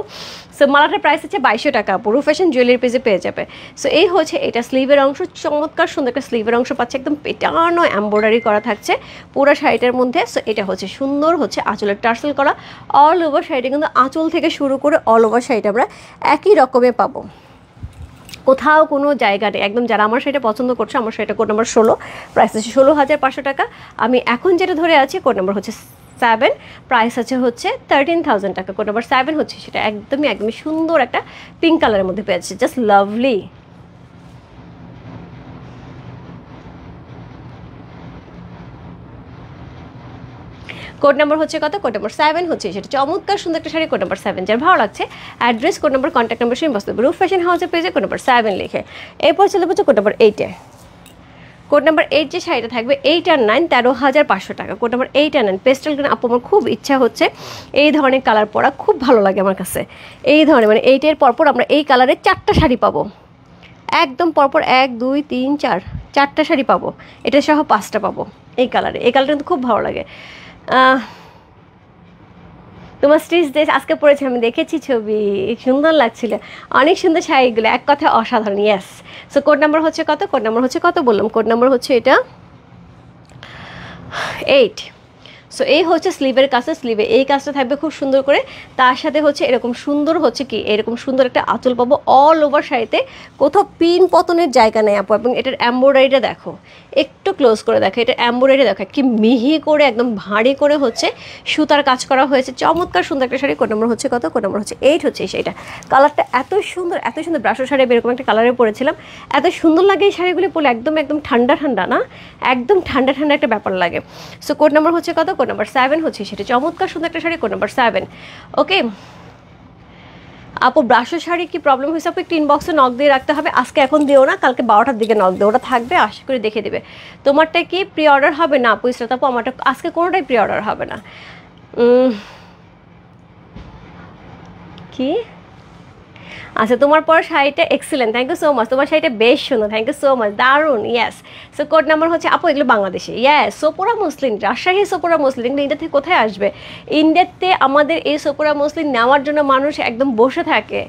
সো মালাটার প্রাইস হচ্ছে 2200 টাকা, আপু রু ফ্যাশন জুয়েলারি পেজে পেয়ে যাবে। সো এই হচ্ছে এটা স্লিভের অংশ, চমৎকার সুন্দর একটা স্লিভের অংশ পাচ্ছে, একদম পেটানো এমব্রয়ডারি করা থাকছে পুরো শাড়িটার মধ্যে। সো এটা হচ্ছে সুন্দর হচ্ছে আঁচলের টার্সেল করা, অল ওভার শাড়িটা কিন্তু আঁচল থেকে শুরু করে অল ওভার শাড়িটা আমরা একই রকমের পাবো, কোথাও কোনো জায়গা নেই একদম। যারা আমার শাড়িটা পছন্দ করছে, আমার শাড়িটা কোড নাম্বার 16, প্রাইস আছে 16,500 টাকা। আমি এখন যেটা ধরে আছি কোড নাম্বার হচ্ছে 7, প্রাইস আছে হচ্ছে 13,000 টাকা। কোড নাম্বার 7 হচ্ছে সেটা একদমই সুন্দর একটা পিঙ্ক কালারের মধ্যে পেয়েছে, জাস্ট লাভলি। কোড নাম্বার হচ্ছে কত, কোড নাম্বার 7 হচ্ছে সেটা চমৎকার সুন্দর একটা শাড়ি, কোড নাম্বার 7। যার ভালো লাগছে address, code number, contact number সেই বস্তু রুফ ফ্যাশন হাউসের পেজে কোড নাম্বার 7 লিখে। এরপর চলে পড়ছে কোড নাম্বার 8-এ। কোড নাম্বার 8 যে শাড়িটা থাকবে 8 আর 9, 13,500 টাকা। কোড নাম্বার 8 আর 9 পেস্টেল গ্রিন, আপু আমার খুব ইচ্ছা হচ্ছে এই ধরনের কালার পরা, খুব ভালো লাগে আমার কাছে এই ধরনের, মানে 8-এর পরপর আমরা এই কালারের 4টা শাড়ি পাবো, একদম পরপর 1 2 3 4 4টা শাড়ি পাবো, এটা সহ 5টা পাবো এই কালারে। এই কালারটা কিন্তু খুব ভালো লাগে। তোমার স্টিচ ড্রেস আজকে পরেছি, আমি দেখেছি ছবি, সুন্দর লাগছিল, অনেক সুন্দর শাড়িগুলো, এক কথায় অসাধারণ। ইয়েস। সো কোড নাম্বার হচ্ছে কত, কোড নাম্বার হচ্ছে কত বললাম, কোড নাম্বার হচ্ছে এটা 8। সো এই হচ্ছে স্লিভের কাজটা, স্লিভে এই কাজটা থাকবে খুব সুন্দর করে, তার সাথে হচ্ছে এরকম সুন্দর হচ্ছে কি এরকম সুন্দর একটা আঁচল পাবো অল ওভার শাড়িতে, কোথাও পিন পতনের জায়গা নেই আপু। এবং এটার এমব্রয়ডারিটা দেখো, একটু ক্লোজ করে দেখো, এটার এমব্রয়ডারি দেখো কি মিহি করে একদম ভারী করে হচ্ছে সুতার কাজ করা হয়েছে, চমৎকার সুন্দর একটা শাড়ি। কোড নাম্বার হচ্ছে কত, কোড নাম্বার হচ্ছে 8 হচ্ছে সেইটা। কালারটা এত সুন্দর, এত সুন্দর, ব্রাশো শাড়ি এরকম একটা কালারে পরেছিলাম, এত সুন্দর লাগে এই শাড়িগুলি পরলে, একদম ঠান্ডা ঠান্ডা না, একদম ঠান্ডা ঠান্ডা একটা ব্যাপার লাগে। সো কোড নাম্বার হচ্ছে কত, কোড নাম্বার 7 হচ্ছে সেটা চমৎকার সুন্দর একটা শাড়ি, কোড নাম্বার 7। ওকে আপু ব্রাশো শাড়ি কি প্রবলেম হয়েছে আপু, একটু ইনবক্সে নক দিয়ে রাখতে হবে, আজকে এখন দিও না, কালকে 12টার দিকে নক দিও, ওটা থাকবে, আশা করি দেখে দেবে। তোমারটা কি প্রি অর্ডার হবে? না আপু ইসরাত আপু আমারটা আজকে কোনোটাই প্রি অর্ডার হবে না। কি আচ্ছা, তোমার পর শাড়িটা excellent, thank you so much, তোমার শাড়িটা বেশ সুন্দর, থ্যাংক ইউ সো মাচ, দারুণ। ইয়েস। সো কোড নাম্বার হচ্ছে আপু এগুলো বাংলাদেশে, ইয়েস, সোপোরা মসলিন, রাজশাহী সোপোরা মসলিন, কিন্তু ইন্ডিয়া থেকে কোথায় আসবে? ইন্ডিয়াতে আমাদের এই সোপোরা মসলিন নেওয়ার জন্য মানুষ একদম বসে থাকে,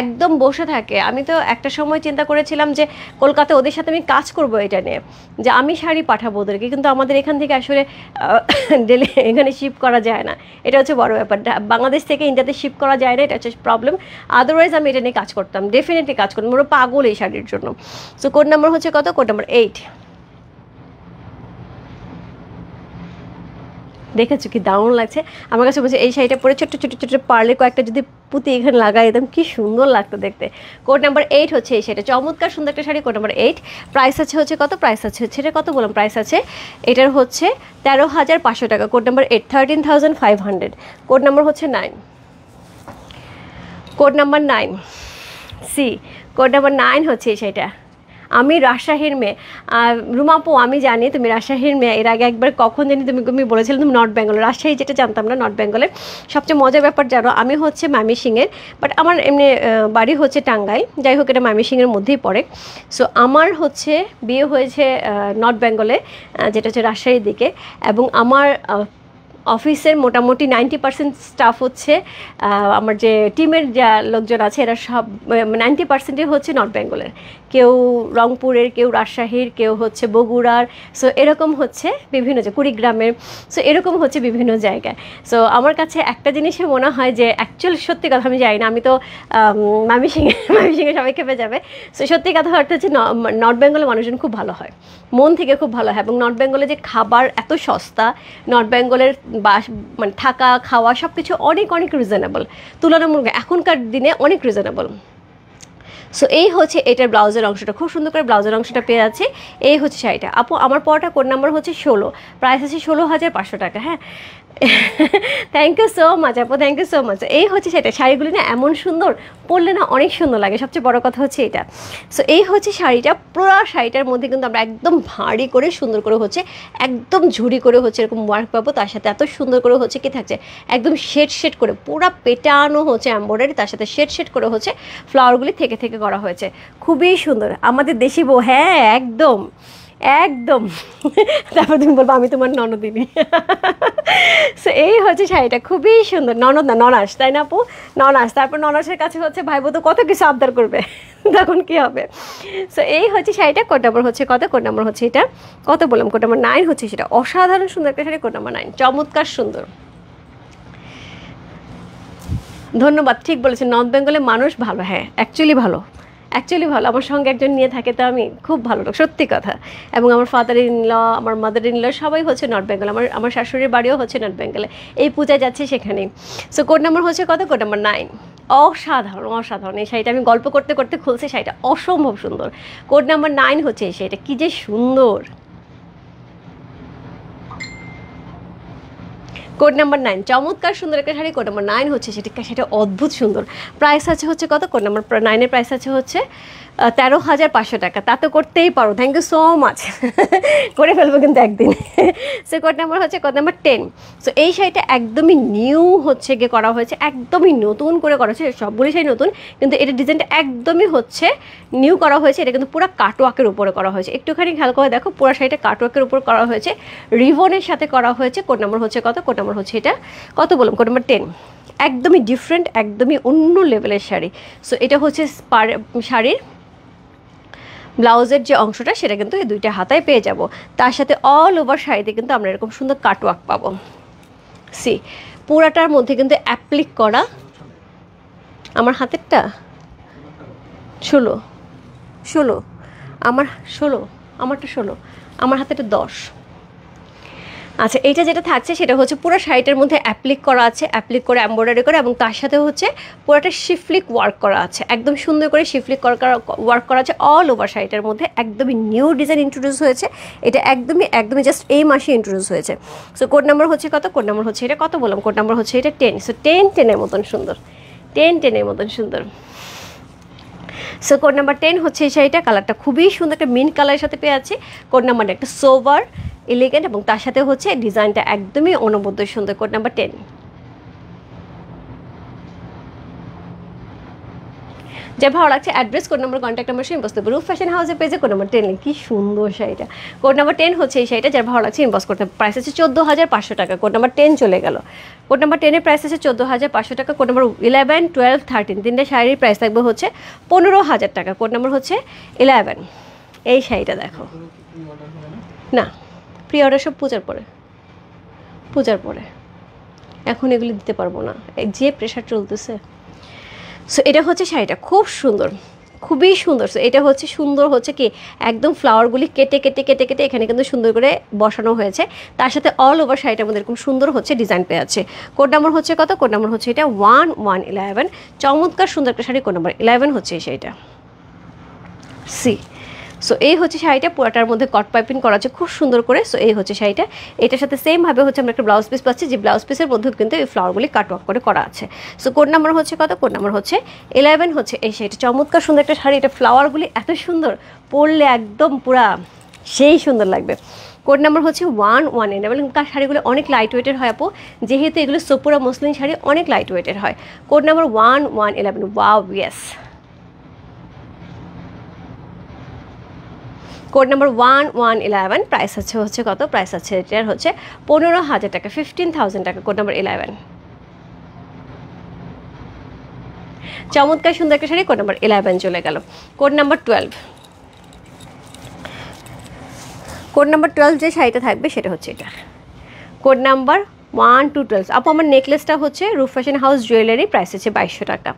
একদম বসে থাকে। আমি তো একটা সময় চিন্তা করেছিলাম যে কলকাতায় ওদের সাথে আমি কাজ করব এটা নিয়ে, যে আমি শাড়ি পাঠাবো ওদেরকে, কিন্তু আমাদের এখান থেকে আসলে ডেলি এখানে শিপ করা যায় না, এটা হচ্ছে বড় ব্যাপার। বাংলাদেশ থেকে ইন্ডিয়াতে শিপ করা যায় না, এটা হচ্ছে প্রবলেম। আদারওয়াইজ আমি এটা নিয়ে কাজ করতাম, ডেফিনেটলি কাজ করতাম, ওরা পাগল এই শাড়ির জন্য। সো কোড নাম্বার হচ্ছে কত, কোড নাম্বার 8। দেখেছো কি দারুণ লাগছে আমার কাছে, বলছে এই শাড়িটা পরে ছোট্ট ছোট্ট ছোট্ট পার্লে কয়েকটা যদি পুঁতি এখানে লাগাই দিতাম কি সুন্দর লাগতো দেখতে। কোড নাম্বার 8 হচ্ছে এই শাড়িটা, চমৎকার সুন্দর একটা শাড়ি, কোড নাম্বার 8। প্রাইস আছে কত, প্রাইস আছে হচ্ছে এটা কত বললাম, প্রাইস আছে এটার হচ্ছে 13,500 টাকা। Code number 8 13,500। কোড নাম্বার হচ্ছে 9, code number 9 C, code number 9 হচ্ছে এই শাড়িটা। আমি রাজশাহীর মেয়ে, রুমাপু আমি জানি তুমি রাজশাহীর মেয়ে, এর আগে একবার কখন জানি তুমি বলেছিলে তুমি নর্থ বেঙ্গল, রাজশাহী যেটা জানতাম না, নর্থ বেঙ্গলের সবচেয়ে মজার ব্যাপার জানো, আমি হচ্ছে ময়মনসিংহের, বাট আমার এমনি বাড়ি হচ্ছে টাঙ্গাইল, যাই হোক এটা ময়মনসিংহের মধ্যেই পড়ে। সো আমার হচ্ছে বিয়ে হয়েছে নর্থ বেঙ্গলে, যেটা হচ্ছে রাজশাহীর দিকে, এবং আমার অফিসের মোটামুটি 90% স্টাফ হচ্ছে আমার যে টিমের যা লোকজন আছে এরা সব 90%ই হচ্ছে নর্থ বেঙ্গলের, কেউ রংপুরের, কেউ রাজশাহীর, কেউ হচ্ছে বগুড়ার, সো এরকম হচ্ছে বিভিন্ন যে কুড়িগ্রামের, সো এরকম হচ্ছে বিভিন্ন জায়গায়। সো আমার কাছে একটা জিনিসে মনে হয় যে অ্যাকচুয়াল সত্যি কথা আমি জানি না, আমি তো ময়মনসিংহে সবাই খেপে যাবে। সো সত্যি কথা অর্থ হচ্ছে নর্থ বেঙ্গলের মানুষজন খুব ভালো হয়, মন থেকে খুব ভালো হয়, এবং নর্থ বেঙ্গলে যে খাবার এত সস্তা, নর্থ বেঙ্গলের মানে থাকা খাওয়া সব কিছু অনেক অনেক রিজনেবল, তুলনামূলক এখনকার দিনে অনেক রিজনেবল। সো এই হচ্ছে এটার ব্লাউজের অংশটা, খুব সুন্দর করে ব্লাউজের অংশটা পেয়ে যাচ্ছে। এই হচ্ছে শাড়িটা। আপু আমার পরটা কোড নাম্বার হচ্ছে 16, প্রাইস আছে 16,500 টাকা। হ্যাঁ, থ্যাংক ইউ সো মাচ আপু, থ্যাংক ইউ সো মাচ। এই হচ্ছে সেটা, শাড়িগুলি না এমন সুন্দর, পরলে না অনেক সুন্দর লাগে, সবচেয়ে বড় কথা হচ্ছে এটা। সো এই হচ্ছে শাড়িটা, পুরো শাড়িটার মধ্যে কিন্তু আমরা একদম ভারী করে সুন্দর করে হচ্ছে একদম ঝুড়ি করে হচ্ছে এরকম ওয়ার্ক পাবো, তার সাথে এত সুন্দর করে হচ্ছে কি থাকছে একদম শেড করে পুরো পেটানো হচ্ছে এমব্রয়ডারি, তার সাথে শেড করে হচ্ছে ফ্লাওয়ারগুলি থেকে থেকে করা হয়েছে, খুবই সুন্দর আমাদের দেশি বউ। হ্যাঁ একদম একদম। তারপর তুমি বলবো আমি তোমার ননদিনী। সো এই হচ্ছে শাড়িটা, খুবই সুন্দর। ননদ না, ননাস, তাই না আপু? ননাস। তারপর ননাসের কাছে হচ্ছে ভাই বোন তো কত কিছু আবদার করবে, তখন কি হবে? সো এই হচ্ছে শাড়িটা। কোড নাম্বার হচ্ছে কত? কোড নাম্বার হচ্ছে এটা কত বললাম? কোড নাম্বার 9 হচ্ছে সেটা। অসাধারণ সুন্দর একটা শাড়ি, কোড নাম্বার 9, চমৎকার সুন্দর। ধন্যবাদ, ঠিক বলেছেন, নর্থ বেঙ্গলের মানুষ ভালো। হ্যাঁ অ্যাকচুয়ালি ভালো, অ্যাকচুয়ালি ভালো। আমার সঙ্গে একজন নিয়ে থাকে তো আমি খুব ভালো লোক, সত্যি কথা। এবং আমার ফাদার ইন ল, আমার মাদার ইন ল সবাই হচ্ছে নর্থ বেঙ্গল, আমার শাশুড়ির বাড়িও হচ্ছে নর্থ বেঙ্গলে, এই পূজা যাচ্ছে সেখানেই। সো কোড নাম্বার হচ্ছে কত? Code number 9। অসাধারণ অসাধারণ এই শাড়িটা, আমি গল্প করতে করতে খুলছি, শাড়িটা অসম্ভব সুন্দর। কোড নাম্বার 9 হচ্ছে এই শাড়িটা, কী যে সুন্দর। কোড নাম্বার 9, চমৎকার সুন্দর একটা শাড়ি, কোড নাম্বার 9 হচ্ছে সেটা অদ্ভুত সুন্দর। প্রাইস আছে হচ্ছে কত? কোড নাম্বার 9-এর প্রাইস আছে হচ্ছে 13,500 টাকা। তা তো করতেই পারো, থ্যাংক ইউ সো মাচ। করে ফেলবো কিন্তু একদিন। সো কোড নাম্বার হচ্ছে কোড নাম্বার 10। সো এই শাড়িটা একদমই নিউ হচ্ছে গিয়ে করা হয়েছে, একদমই নতুন করে করা হয়েছে, সবগুলি শাড়ি নতুন, কিন্তু এটা ডিজাইনটা একদমই হচ্ছে নিউ করা হয়েছে। এটা কিন্তু পুরো কাটওয়ার্কের উপরে করা হয়েছে, একটুখানি খেয়াল করে দেখো, পুরো শাড়িটা কাটওয়ার্কের উপর করা হয়েছে, রিবনের সাথে করা হয়েছে। কোড নাম্বার হচ্ছে কত? কোড নাম্বার হচ্ছে এটা কত বললাম? Code number 10। একদমই ডিফারেন্ট, একদমই অন্য লেভেলের শাড়ি। সো এটা হচ্ছে শাড়ির ব্লাউজের যে অংশটা সেটা কিন্তু এই দুইটা হাতায় পেয়ে যাব, তার সাথে অল ওভার শাড়িতে কিন্তু আমরা এরকম সুন্দর কাটওয়ার্ক পাবো। সি পুরাটার মধ্যে কিন্তু অ্যাপ্লিক করা। আমার হাতেরটা 16 আমার 16, আমারটা 16, আমার হাতেরটা 10। আচ্ছা, এইটা যেটা থাকছে সেটা হচ্ছে পুরো শাড়িটার মধ্যে অ্যাপ্লিক করা আছে, অ্যাপ্লিক করে এমব্রয়ডারি করে, এবং তার সাথে হচ্ছে পুরোটা শিফলিক ওয়ার্ক করা আছে, একদম সুন্দর করে শিফলিক ওয়ার্ক করা আছে অল ওভার শাড়িটার মধ্যে। একদমই নিউ ডিজাইন ইন্ট্রোডিউস হয়েছে, এটা একদমই জাস্ট এই মাসে ইন্ট্রোডিউস হয়েছে। সো কোড নাম্বার হচ্ছে কত? কোড নাম্বার হচ্ছে এটা কত বললাম? কোড নাম্বার হচ্ছে এটা 10। সো 10-10-এর মতন সুন্দর, 10-10-এর মতন সুন্দর। সো কোড নাম্বার 10 হচ্ছে এই শাড়িটা, কালারটা খুবই সুন্দর, একটা মিন্ট কালারের সাথে পেয়ে আছে। কোড নাম্বারটা একটা সোভার এলিগেন্ট, এবং তার সাথে হচ্ছে ডিজাইনটা একদমই অনবদ্য সুন্দর। Code number 10। যে ভালো লাগছে address, code number, contact number inbox করতে, রূপ ফ্যাশন হাউসের পেজে কোড নাম্বার 10। কি সুন্দর শাড়িটা, কোড নাম্বার 10 হচ্ছে এই শাড়িটা, যার ভালো লাগছে ইনবক্স করতে। প্রাইস আছে 14,500 টাকা। কোড নাম্বার 10 চলে গেল। কোড নাম্বার 10-এর প্রাইস আছে 14,500 টাকা। কোড নাম্বার 11, 12, 13 তিনটে শাড়ির প্রাইস থাকবে হচ্ছে 15,000 টাকা। কোড নাম্বার হচ্ছে 11। এই শাড়িটা দেখো না, প্রি অর্ডার সব পূজার পরে, এখন এগুলি দিতে পারবো না, যে প্রেশার চলতেছে। সো এটা হচ্ছে শাড়িটা, খুব সুন্দর, খুবই সুন্দর। সো এটা হচ্ছে সুন্দর হচ্ছে কি একদম ফ্লাওয়ারগুলি কেটে এখানে কিন্তু সুন্দর করে বসানো হয়েছে, তার সাথে অল ওভার শাড়িটার মধ্যে এরকম সুন্দর হচ্ছে ডিজাইন পেয়ে আছে। কোড নাম্বার হচ্ছে কত? কোড নাম্বার হচ্ছে এটা 1111। চমৎকার সুন্দর একটা শাড়ি, কোড নাম্বার 11 হচ্ছে এই শাড়িটা। সি সো এই হচ্ছে শাড়িটা, পুরাটার মধ্যে কট পাইপিং করা আছে খুব সুন্দর করে। সো এই হচ্ছে শাড়িটা, এটার সাথে সেমভাবে হচ্ছে আমরা একটা ব্লাউজ পিস পাচ্ছি, যে ব্লাউজ পিসের মধ্যেও কিন্তু এই ফ্লাওয়ারগুলি কাটওয়ার্ক করে করা আছে। সো কোড নাম্বার হচ্ছে কত? কোড নাম্বার হচ্ছে 11 হচ্ছে এই শাড়িটা। চমৎকার সুন্দর একটা শাড়ি, এটা ফ্লাওয়ারগুলি এত সুন্দর, পরলে একদম পুরা সেই সুন্দর লাগবে। কোড নাম্বার হচ্ছে 1111, এবং শাড়িগুলো অনেক লাইট ওয়েটের হয় আপু, যেহেতু এগুলো সোপুরা মসলিন শাড়ি অনেক লাইট ওয়েটের হয়। Code number 1111। Wow, yes. Code number 1111, price হচ্ছে কত? প্রাইস আছে এটার হচ্ছে 15,000 টাকা, 15,000 টাকা। Code number 11। চমৎকার সুন্দর একটা শাড়ি, কোড নাম্বার 11 চলে গেল। Code number 12। কোড নাম্বার 12 যে শাড়িটা থাকবে সেটা হচ্ছে এটা, কোড নাম্বার 1 to 12। আপু আমার নেকলেসটা হচ্ছে রূপ ফ্যাশন হাউস জুয়েলারি, প্রাইস হচ্ছে 2200 টাকা।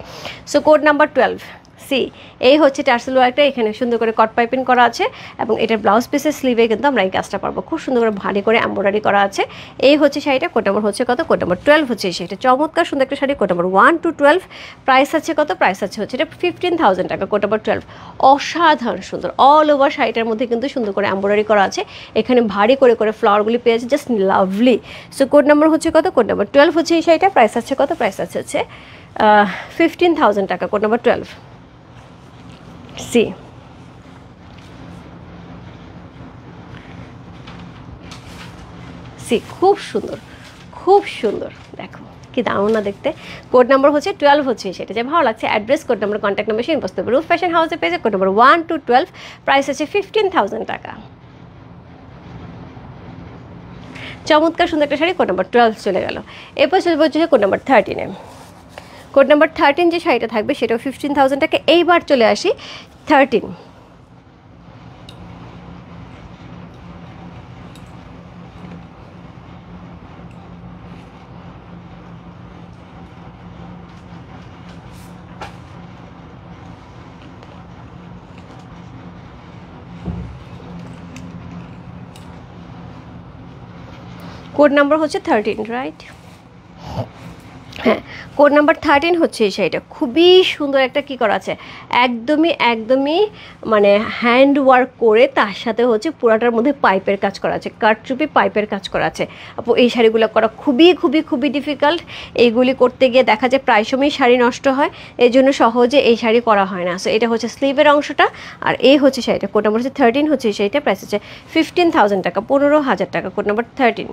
সো কোড নাম্বার 12, সি এই হচ্ছে টার্সেল ওয়ার্কটা, এখানে সুন্দর করে কট পাইপিং করা আছে এবং এটার ব্লাউজ পিসের স্লিভে কিন্তু আমরা এই কাজটা পারবো, খুব সুন্দর করে ভারী করে এমব্রয়ডারি করা আছে। এই হচ্ছে শাড়িটা, কোড নাম্বার হচ্ছে কত, কোড নাম্বার 12 হচ্ছে এই শাড়িটা, চমৎকার সুন্দর একটা sari, code number 1 to 12, price আছে কত, প্রাইস আছে হচ্ছে এটা 15,000 টাকা, কোড নাম্বার 12, অসাধারণ সুন্দর অল ওভার শাড়িটার মধ্যে কিন্তু সুন্দর করে এমব্রয়ডারি করা আছে, এখানে ভারী করে করে ফ্লাওয়ারগুলি পেয়ে আছে, just lovely. So code number হচ্ছে কত, কোড নাম্বার 12 হচ্ছে এই শাড়িটা, প্রাইস আছে কত, প্রাইস আছে হচ্ছে 15,000 টাকা, কোড নাম্বার 12 সি। সি খুব সুন্দর, খুব সুন্দর, দেখো কি দারুণ না দেখতে। কোড নাম্বার হচ্ছে 12 হচ্ছে সেটা, যে ভালো লাগছে address, code number, contact number সেই বসতে হবে রূপ ফ্যাশন হাউসে পেয়েছে, কোড নাম্বার 1 to 12, প্রাইস আছে 15,000 টাকা। চমৎকার সুন্দর একটা শাড়ি, কোড নাম্বার 12 চলে গেল। এরপর চলে হচ্ছে কোড নাম্বার 13-এ। কোড নাম্বার 13 যে শাড়িটা থাকবে সেটাও 15,000 টাকা। এইবার চলে আসি 13। কোড নাম্বার হচ্ছে 13, রাইট? হ্যাঁ, কোড নাম্বার 13 হচ্ছে এই শাড়িটা, খুবই সুন্দর একটা কী করা আছে, একদমই একদমই মানে হ্যান্ড ওয়ার্ক করে তার সাথে হচ্ছে পুরাটার মধ্যে পাইপের কাজ করা আছে, কারচুপি পাইপের কাজ করা আছে। আপু এই শাড়িগুলো করা খুবই খুবই খুবই ডিফিকাল্ট, এইগুলি করতে গিয়ে দেখা যায় প্রায় সময়ই শাড়ি নষ্ট হয়, এই জন্য সহজে এই শাড়ি করা হয় না। সো এটা হচ্ছে স্লিভের অংশটা, আর এই হচ্ছে শাড়িটা, কোড নাম্বার হচ্ছে 13 হচ্ছে এই শাড়িটা, প্রাইস হচ্ছে 15,000 টাকা, 15,000 টাকা, কোড নাম্বার 13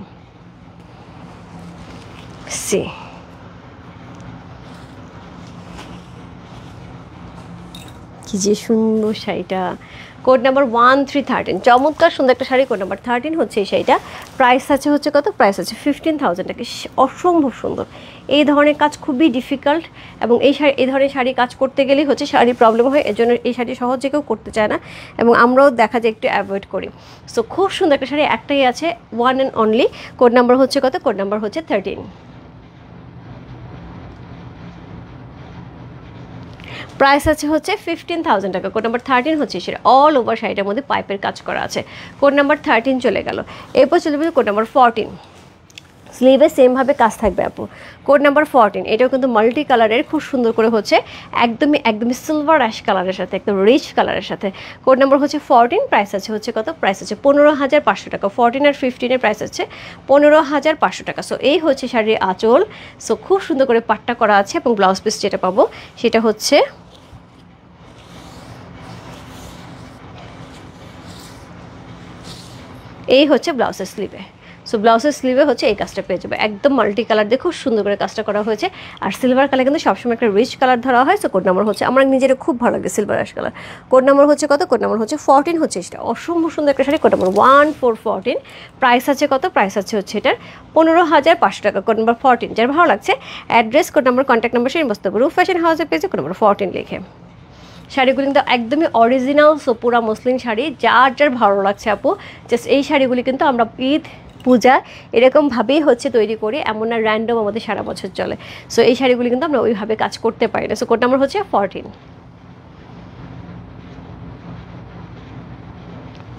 সি। কি যে সুন্দর শাড়িটা, কোড নাম্বার 1313, চমৎকার সুন্দর একটা শাড়ি, কোড নাম্বার 13 হচ্ছে এই শাড়িটা, প্রাইস আছে হচ্ছে কত, প্রাইস আছে 15,000 টাকা। অসম্ভব সুন্দর, এই ধরনের কাজ খুবই ডিফিকাল্ট এবং এই ধরনের শাড়ি কাজ করতে গেলেই হচ্ছে শাড়ি প্রবলেম হয়, এর জন্য এই শাড়ি সহজে কেউ করতে চায় না এবং আমরাও দেখা যায় একটু অ্যাভয়েড করি। সো খুব সুন্দর একটা শাড়ি, একটাই আছে, one and only, code number হচ্ছে কত, কোড নাম্বার হচ্ছে 13, প্রাইস আছে হচ্ছে 15,000 টাকা, কোড নাম্বার 13 হচ্ছে সেটা, অল ওভার শাড়িটার মধ্যে পাইপের কাজ করা আছে। কোড নাম্বার 13 চলে গেল। এরপর চলে যাবে কোড নাম্বার 14, স্লিভে সেমভাবে কাজ থাকবে আপু। কোড নাম্বার 14, এটাও কিন্তু মাল্টি কালারের, খুব সুন্দর করে হচ্ছে একদমই একদমই সিলভার অ্যাশ কালারের সাথে, একদম রিচ কালারের সাথে। কোড নাম্বার হচ্ছে 14, প্রাইস আছে হচ্ছে কত, প্রাইস আছে 15,500 টাকা। 14 আর 15-এর প্রাইস আছে 15,500 টাকা। সো এই হচ্ছে শাড়ির আঁচল। সো খুব সুন্দর করে পাট্টা করা আছে এবং ব্লাউজ পিস যেটা পাবো সেটা হচ্ছে এই হচ্ছে ব্লাউজের স্লিভে। সো ব্লাউজের স্লিভে হচ্ছে এই কাজটা পেয়ে যাবে, একদম মাল্টি কালার দিয়ে খুব সুন্দর করে কাজটা করা হয়েছে। আর সিলভার কালার কিন্তু সবসময় একটা রিচ কালার ধরা হয়। সো কোড নাম্বার হচ্ছে, আমার নিজেরা খুব ভালো লাগে silver ash colour. Code number হচ্ছে কত, কোড নাম্বার হচ্ছে 14 হচ্ছে এটা, অসম্ভব সুন্দর একটা শাড়ি, কোড নাম্বার 1414, প্রাইস আছে কত, প্রাইস আছে হচ্ছে এটার 15,500 টাকা, কোড নাম্বার 14। যার ভালো লাগছে address, code number, contact number সেই বসতে হবে রূপ ফ্যাশন হাউসের পেজে, কোড নাম্বার 14 লিখে। শাড়িগুলি কিন্তু একদমই অরিজিনাল সোপুরা মসলিন শাড়ি, যার যার ভালো লাগছে আপু, জাস্ট এই শাড়িগুলি কিন্তু আমরা ঈদ পূজা এরকমভাবেই হচ্ছে তৈরি করি, এমন না র্যান্ডম আমাদের সারা বছর চলে। সো এই শাড়িগুলি কিন্তু আমরা ওইভাবে কাজ করতে পারি না। সো কোড নাম্বার হচ্ছে 14।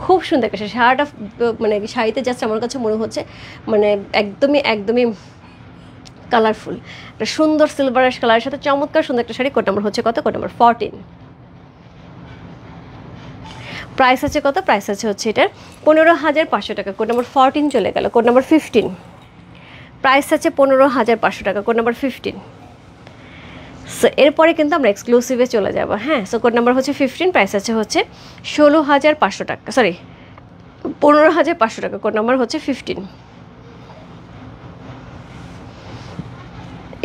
খুব সুন্দর একটা শাড়িটা, মানে শাড়িতে জাস্ট আমার কাছে মনে হচ্ছে মানে একদমই একদমই কালারফুল, একটা সুন্দর সিলভার অ্যাশ কালারের সাথে চমৎকার সুন্দর একটা শাড়ি। কোড নাম্বার হচ্ছে কত, কোড নাম্বার 14, প্রাইস আছে কত, প্রাইস আছে হচ্ছে এটার 15,500 টাকা। কোড নাম্বার 14 চলে গেল। কোড নাম্বার 15, প্রাইস আছে 15,500 টাকা, কোড নাম্বার 15। সো এরপরে কিন্তু আমরা এক্সক্লুসিভে চলে যাব। হ্যাঁ, সো কোড নাম্বার হচ্ছে 15, প্রাইস আছে হচ্ছে 16,500 টাকা, সরি 15,500 টাকা, কোড নাম্বার হচ্ছে 15।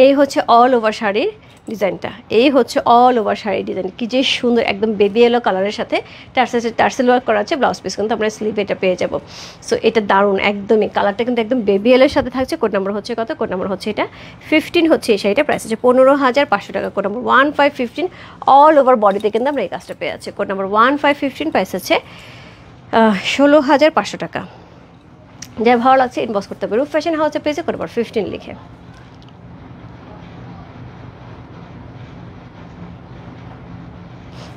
এই হচ্ছে অল ওভার শাড়ির ডিজাইনটা, এই হচ্ছে অল ওভার শাড়ির ডিজাইন, কি যে সুন্দর, একদম বেবি এলো কালারের সাথে টার্সেল ওয়ার্ক করা আছে, ব্লাউজ পিস কিন্তু আমরা স্লিভ এটা পেয়ে যাবো। সো এটা দারুণ, একদমই কালারটা কিন্তু একদম বেবি এলোর সাথে থাকছে। কোড নাম্বার হচ্ছে কত, কোড নাম্বার হচ্ছে এটা 15 হচ্ছে এই শাড়িটা, প্রাইস আছে 15,500 টাকা, কোড নাম্বার 1515, অল ওভার বডিতে কিন্তু আমরা এই কাজটা পেয়ে যাচ্ছি। কোড নাম্বার 1515, প্রাইস আছে 16,500 টাকা। যা ভালো লাগছে ইনবক্স করতে হবে রূপ ফ্যাশন হাউসে পেয়েছে, কোড নাম্বার 15 লিখে।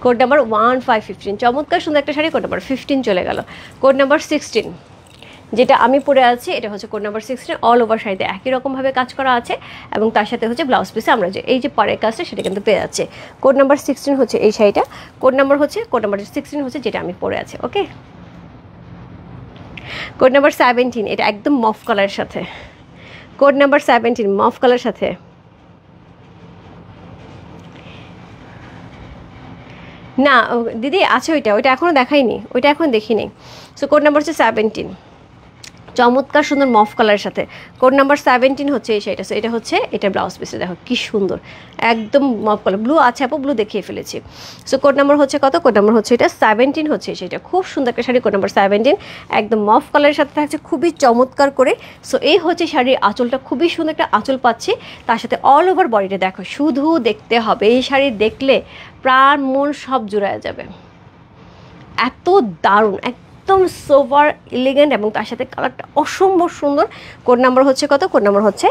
কোড নাম্বার 1515, চমৎকার সুন্দর একটা শাড়ি, কোড নাম্বার 15 চলে গেল। কোড নাম্বার 16 যেটা আমি পরে আছি, এটা হচ্ছে কোড নাম্বার 16। অল ওভার শাড়িতে একই রকমভাবে কাজ করা আছে এবং তার সাথে হচ্ছে ব্লাউজ পিসে আমরা যে এই যে পাড়ের কাজটা সেটা কিন্তু পেয়ে যাচ্ছে। কোড নাম্বার 16 হচ্ছে এই শাড়িটা, কোড নাম্বার 16 হচ্ছে যেটা আমি পরে আছি। ওকে, কোড নাম্বার 17 এটা একদম মফ কালারের সাথে, কোড নাম্বার 17 মফ কালারের সাথে। না দিদি আছে ওইটা এখনও দেখাইনি, ওইটা এখন দেখিনি। সো কোড নাম্বার হচ্ছে 17, চমৎকার সুন্দর মফ কালারের সাথে। কোড নাম্বার 17 হচ্ছে এই শাড়িটা। সো এটা হচ্ছে এটা ব্লাউজ পিসে, দেখো কি সুন্দর একদম মফ কালার, ব্লু আছে আপু, ব্লু দেখিয়ে ফেলেছি। সো কোড নাম্বার হচ্ছে কত? কোড নাম্বার হচ্ছে এটা 17 হচ্ছে সেটা, খুব সুন্দর একটা শাড়ি, কোড নাম্বার 17 একদম মফ কালারের সাথে থাকছে খুবই চমৎকার করে। সো এই হচ্ছে শাড়ির আঁচলটা, খুবই সুন্দর একটা আঁচল পাচ্ছি, তার সাথে অল ওভার বডিটা দেখো, শুধু দেখতে হবে, এই শাড়ি দেখলে প্রাণ মন সব জুড়ায় যাবে, এত দারুণ, একদম সোভার এলিগেন্ট এবং তার সাথে কালারটা অসম্ভব সুন্দর। কোড নাম্বার হচ্ছে কত? কোড নাম্বার হচ্ছে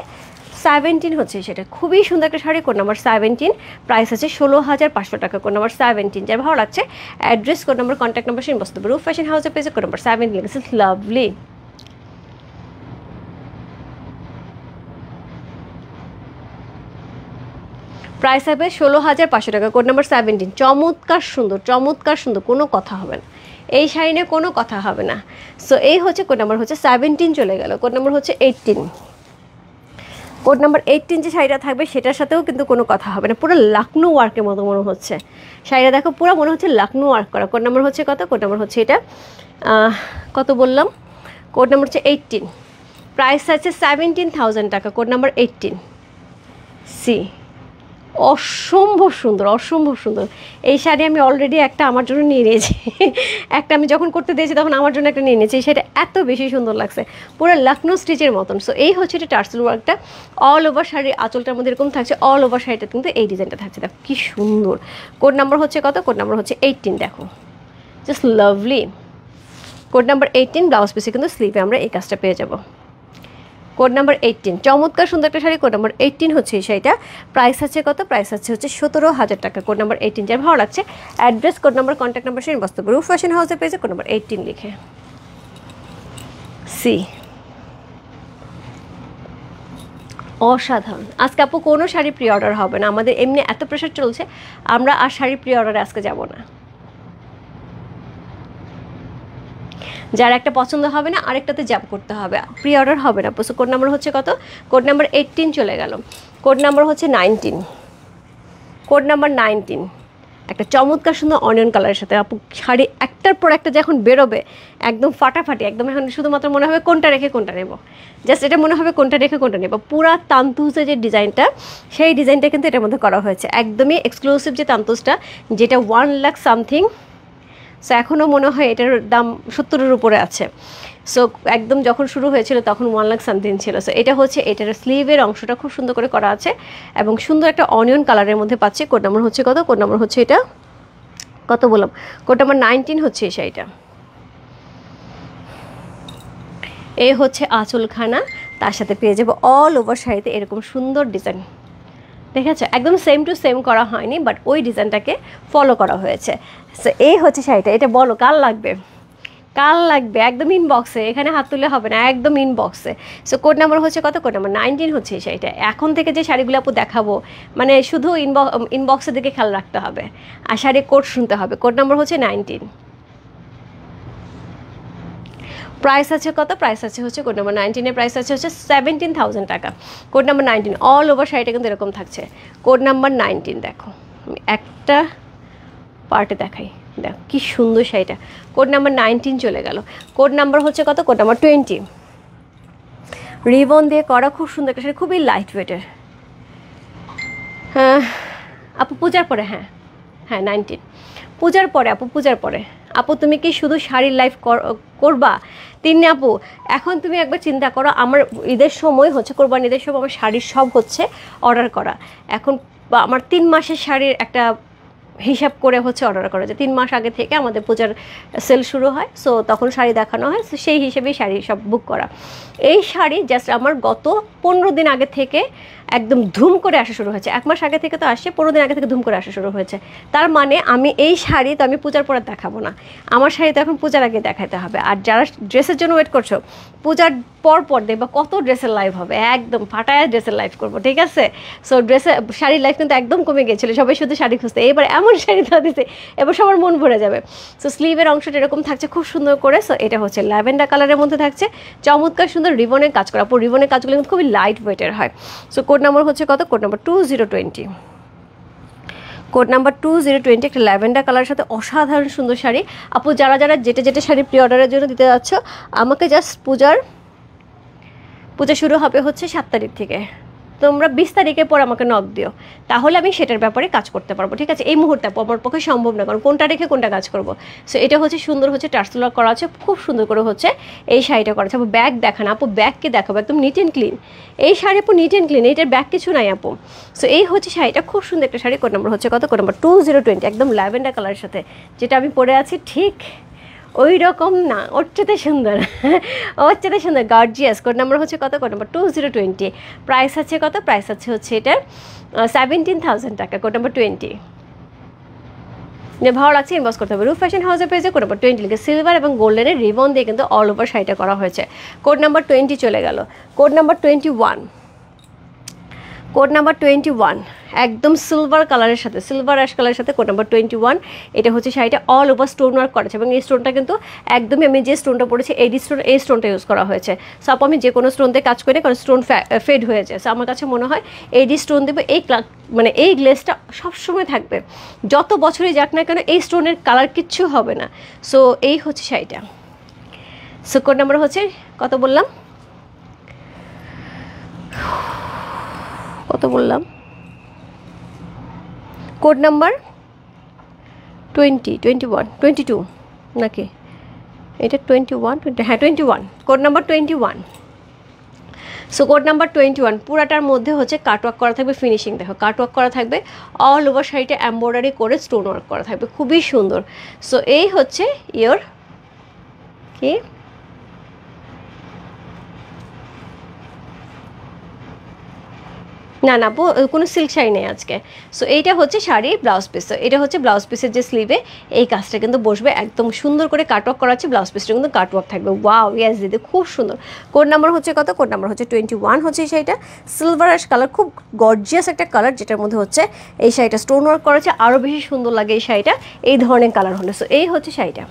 17 হচ্ছে সেটা, খুবই সুন্দর একটা শাড়ি, কোড নাম্বার 17, প্রাইস আছে 16,500 টাকা। কোড নাম্বার 17 যার ভালো লাগছে, address, code number, contact number Sen বসতে পারো। ফ্যাশন হাউসের পেজে কোড নাম্বার 17 লেগেছে, লাভলি। প্রাইস হবে 16,500 টাকা, কোড নাম্বার 17, চমৎকার সুন্দর, চমৎকার সুন্দর, কোনো কথা হবে না এই শাড়ি নিয়ে, কোনো কথা হবে না। সো এই হচ্ছে কোড নাম্বার হচ্ছে 17 চলে গেল। কোড নাম্বার হচ্ছে 18, কোড নাম্বার 18 যে শাড়িটা থাকবে সেটার সাথেও কিন্তু কোনো কথা হবে না, পুরো লাকনো ওয়ার্কের মতো মনে হচ্ছে শাড়িটা, দেখো পুরো মনে হচ্ছে লাকনো ওয়ার্ক করা। কোড নাম্বার হচ্ছে কত? কোড নাম্বার হচ্ছে এটা কত বললাম? কোড নাম্বার হচ্ছে 18, প্রাইস আছে 17,000 টাকা। কোড নাম্বার 18 সি, অসম্ভব সুন্দর, অসম্ভব সুন্দর এই শাড়ি। আমি অলরেডি একটা আমার জন্য নিয়ে নিয়েছি, একটা আমি যখন করতে দিয়েছি তখন আমার জন্য একটা নিয়ে নিয়েছি। এই শাড়িটা এত বেশি সুন্দর লাগছে, পুরো লখনৌ স্টিচের মতন। সো এই হচ্ছে এটা টার্সেল ওয়ার্কটা, অল ওভার শাড়ির আঁচলটার মধ্যে এরকম থাকছে, অল ওভার শাড়িটা কিন্তু এই ডিজাইনটা থাকছে, দেখো কি সুন্দর। কোড নাম্বার হচ্ছে কত? কোড নাম্বার হচ্ছে 18, দেখো just lovely. Code number 18, blouse পিসে কিন্তু স্লিভে আমরা এই কাজটা পেয়ে যাবো। কোড নাম্বার 18, চমৎকার সুন্দর একটা শাড়ি, কোড নাম্বার 18 হচ্ছে এই শাড়িটা, প্রাইস আছে কত? প্রাইস আছে হচ্ছে 17,000 টাকা। কোড নাম্বার 18 যার ভালো লাগছে, address, code number, contact number Sen বসতে পারো। ফ্যাশন হাউসের পেজে কোড নাম্বার 18 লিখে। সি, অসাধারণ। আজকে আপু কোনো শাড়ি প্রি অর্ডার হবে না, আমাদের এমনি এত প্রেশার চলছে, আমরা আর শাড়ি প্রি অর্ডারে আজকে যাব না। যার একটা পছন্দ হবে না আরেকটাতে জাম্প করতে হবে, প্রি অর্ডার হবে না। সো কোড নাম্বার হচ্ছে কত? কোড নাম্বার 18 চলে গেল। কোড নাম্বার হচ্ছে 19, কোড নাম্বার 19 একটা চমৎকার সুন্দর অনিয়ন কালারের সাথে আপু শাড়ি একটার পর একটা যখন বেরোবে একদম ফাটাফাটি, একদম এখন শুধুমাত্র মনে হবে কোনটা রেখে কোনটা নেব, জাস্ট এটা মনে হবে কোনটা রেখে কোনটা নেব। পুরা তান্তুজের যে ডিজাইনটা সেই ডিজাইনটা কিন্তু এটার মধ্যে করা হয়েছে, একদমই এক্সক্লুসিভ যে তান্তুজটা, যেটা 1 লাখ সামথিং। সো এখনও মনে হয় এটার দাম 70-এর উপরে আছে। সো একদম যখন শুরু হয়েছিল তখন 1 লাখ সামথিং ছিল। সো এটা হচ্ছে এটার স্লিভের অংশটা খুব সুন্দর করে করা আছে এবং সুন্দর একটা অনিয়ন কালারের মধ্যে পাচ্ছে। কোড নাম্বার হচ্ছে কত? কোড নাম্বার হচ্ছে এটা কত বললাম? কোড নাম্বার 19 হচ্ছে এই শাড়িটা। এই হচ্ছে আঁচলখানা, তার সাথে পেয়ে যাবো অল ওভার শাড়িতে এরকম সুন্দর ডিজাইন, দেখেছো একদম সেম টু সেম করা হয়নি, বাট ওই ডিজাইনটাকে ফলো করা হয়েছে। সো এই হচ্ছে শাড়িটা, এটা বলো কার লাগবে? কার লাগবে? একদম ইনবক্সে, এখানে হাত তুলে হবে না, একদম ইনবক্সে। সো কোড নাম্বার হচ্ছে কত? কোড নাম্বার 19 হচ্ছে এই শাড়িটা। এখন থেকে যে শাড়িগুলো আপু দেখাবো মানে শুধু ইনবক্সের দিকে খেয়াল রাখতে হবে আর শাড়ির কোড শুনতে হবে। কোড নাম্বার হচ্ছে 19, প্রাইস আছে কত? প্রাইস আছে হচ্ছে কোড নাম্বার 19 প্রাইস আছে হচ্ছে 17,000 টাকা। কোড নাম্বার 19 অল ওভার শাড়িটা কিন্তু এরকম থাকছে। কোড নাম্বার 19 দেখো, আমি একটা পার্টে দেখাই, দেখো কি সুন্দর শাড়িটা। কোড নাম্বার 19 চলে গেল। কোড নাম্বার হচ্ছে কত? কোড নাম্বার 20, রিবন দিয়ে করা খুব সুন্দর একটা শাড়ি, খুবই লাইট ওয়েটের। হ্যাঁ আপু পূজার পরে, হ্যাঁ হ্যাঁ 19 পূজার পরে আপু, পূজার পরে। আপু তুমি কি শুধু শাড়ির লাইফ করবা? তিন্নি আপু এখন তুমি একবার চিন্তা করো, আমার ঈদের সময় হচ্ছে, কোরবানি ঈদের সময় আমার শাড়ির সব হচ্ছে অর্ডার করা। এখন আমার 3 মাসের শাড়ির একটা হিসাব করে হচ্ছে অর্ডার করা যায়। 3 মাস আগে থেকে আমাদের পূজার সেল শুরু হয়, সো তখন শাড়ি দেখানো হয়, সো সেই হিসেবেই শাড়ি সব বুক করা। এই শাড়ি জাস্ট আমার গত 15 দিন আগে থেকে একদম ধুম করে আসা শুরু হয়েছে। 1 মাস আগে থেকে তো আসছে, 15 দিন আগে থেকে ধুম করে আসা শুরু হয়েছে। তার মানে আমি এই শাড়ি তো আমি পূজার পরে দেখাবো না, আমার শাড়ি তো এখন পূজার আগে দেখাতে হবে। আর যারা ড্রেসের জন্য ওয়েট করছো, পূজার পর দেখবা কত ড্রেসের লাইভ হবে, একদম ফাটায় ড্রেসের লাইভ করবো, ঠিক আছে? সো ড্রেসের শাড়ির লাইভ কিন্তু একদম কমে গিয়েছিল, সবাই শুধু শাড়ি খুঁজতে, এবার এমন শাড়ি দেওয়া দিতে এবার সবার মন ভরে যাবে। সো স্লিভের অংশটা এরকম থাকছে খুব সুন্দর করে। সো এটা হচ্ছে ল্যাভেন্ডার কালারের মধ্যে থাকছে, চমৎকার সুন্দর রিবনের কাজ করা। রিবনের কাজগুলো কিন্তু খুবই লাইট ওয়েটের হয়। সো কোড নাম্বার হচ্ছে কত? Code number 2020। কোড নাম্বার 2020, একটা ল্যাভেন্ডার কালারের সাথে অসাধারণ সুন্দর শাড়ি। আপু যারা যারা যেটা শাড়ি প্রি অর্ডারের জন্য দিতে যাচ্ছ, আমাকে জাস্ট পূজা শুরু হবে হচ্ছে 7 তারিখ থেকে, তোমরা 20 তারিখের পর আমাকে নক দিও, তাহলে আমি সেটার ব্যাপারে কাজ করতে পারবো, ঠিক আছে? এই মুহূর্তে আমার পক্ষে সম্ভব না, কারণ কোনটা রেখে কোনটা কাজ করবো। সো এটা হচ্ছে সুন্দর হচ্ছে টার্সেল করা আছে, খুব সুন্দর করে হচ্ছে এই শাড়িটা করা আছে। আপু ব্যাগ দেখান, আপু ব্যাগকে দেখাবো, একদম নিট অ্যান্ড ক্লিন এই শাড়ি আপু, নিট অ্যান্ড ক্লিন, এইটার ব্যাগ কিছু নাই আপু। সো এই হচ্ছে শাড়িটা, খুব সুন্দর একটা শাড়ি। কোড নাম্বার হচ্ছে কত? কোড নাম্বার 2020, একদম ল্যাভেন্ডার কালারের সাথে যেটা আমি পরে আছি, ঠিক ওই রকম না, ওর চেয়ে সুন্দর, ওর চেয়ে সুন্দর, গর্জিয়াস। কোড নাম্বার হচ্ছে কত? Code number 2020। প্রাইস আছে কত? প্রাইস আছে হচ্ছে এটার 17,000 টাকা। Code number 20। ভালো লাগছে ইনবক্স করতে হবে। রূপ ফ্যাশন হাউসের পেজে কোড নাম্বার 20 লিখে সিলভার এবং গোল্ডেনের রিবন দিয়ে কিন্তু অল ওভার শাড়িটা করা হয়েছে। কোড নাম্বার 20 চলে গেল। Code number 21। কোড নাম্বার 21, একদম সিলভার কালারের সাথে, সিলভার অ্যাশ কালারের সাথে কোড নাম্বার 21। এটা হচ্ছে শাড়িটা অল ওভার স্টোন ওয়ার্ক করেছে, এবং এই স্টোনটা কিন্তু একদমই, আমি যে স্টোনটা পড়েছি এই স্টোনটা ইউজ করা হয়েছে। সো আপু আমি যে কোনো স্টোন দিয়ে কাজ করি, কারণ স্টোন ফেড হয়ে যায়। সো আমার কাছে মনে হয় এই স্টোন দেবে, মানে এই গ্লেসটা সবসময় থাকবে, যত বছরই যাক না কেন এই স্টোনের কালার কিচ্ছু হবে না। সো এই হচ্ছে শাড়িটা। সো কোড নাম্বার হচ্ছে কত বললাম? কত বললাম? কোড নাম্বার 20, 21, 22 নাকি এটা 21, হ্যাঁ 21, code number 21। So code number 21 পুরাটার মধ্যে হচ্ছে কাটওয়ার্ক করা থাকবে, ফিনিশিং দেখো কাটওয়ার্ক করা থাকবে, অল ওভার শাড়িটা এমব্রয়ডারি করে স্টোন ওয়ার্ক করা থাকবে, খুবই সুন্দর। সো এই হচ্ছে ইয়োর কি না না কোনো সিল্ক শাড়ি নেই আজকে। সো এইটা হচ্ছে শাড়ি ব্লাউজ পিস। এটা হচ্ছে ব্লাউজ পিসের যে স্লিভে এই কাজটা কিন্তু বসবে, একদম সুন্দর করে কাটওয়ার্ক করা আছে, ব্লাউজ পিসটা কিন্তু কাটওয়ার্ক থাকবে। ওয়াও, ইয়েস দিদি খুব সুন্দর। কোড নাম্বার হচ্ছে কত? কোড নাম্বার হচ্ছে 21 হচ্ছে এই শাড়িটা। সিলভার অ্যাশ কালার, খুব গর্জিয়াস একটা কালার, যেটার মধ্যে হচ্ছে এই শাড়িটা স্টোন ওয়ার্ক করা আছে, আরও বেশি সুন্দর লাগে এই শাড়িটা এই ধরনের কালার হলে। সো এই হচ্ছে শাড়িটা,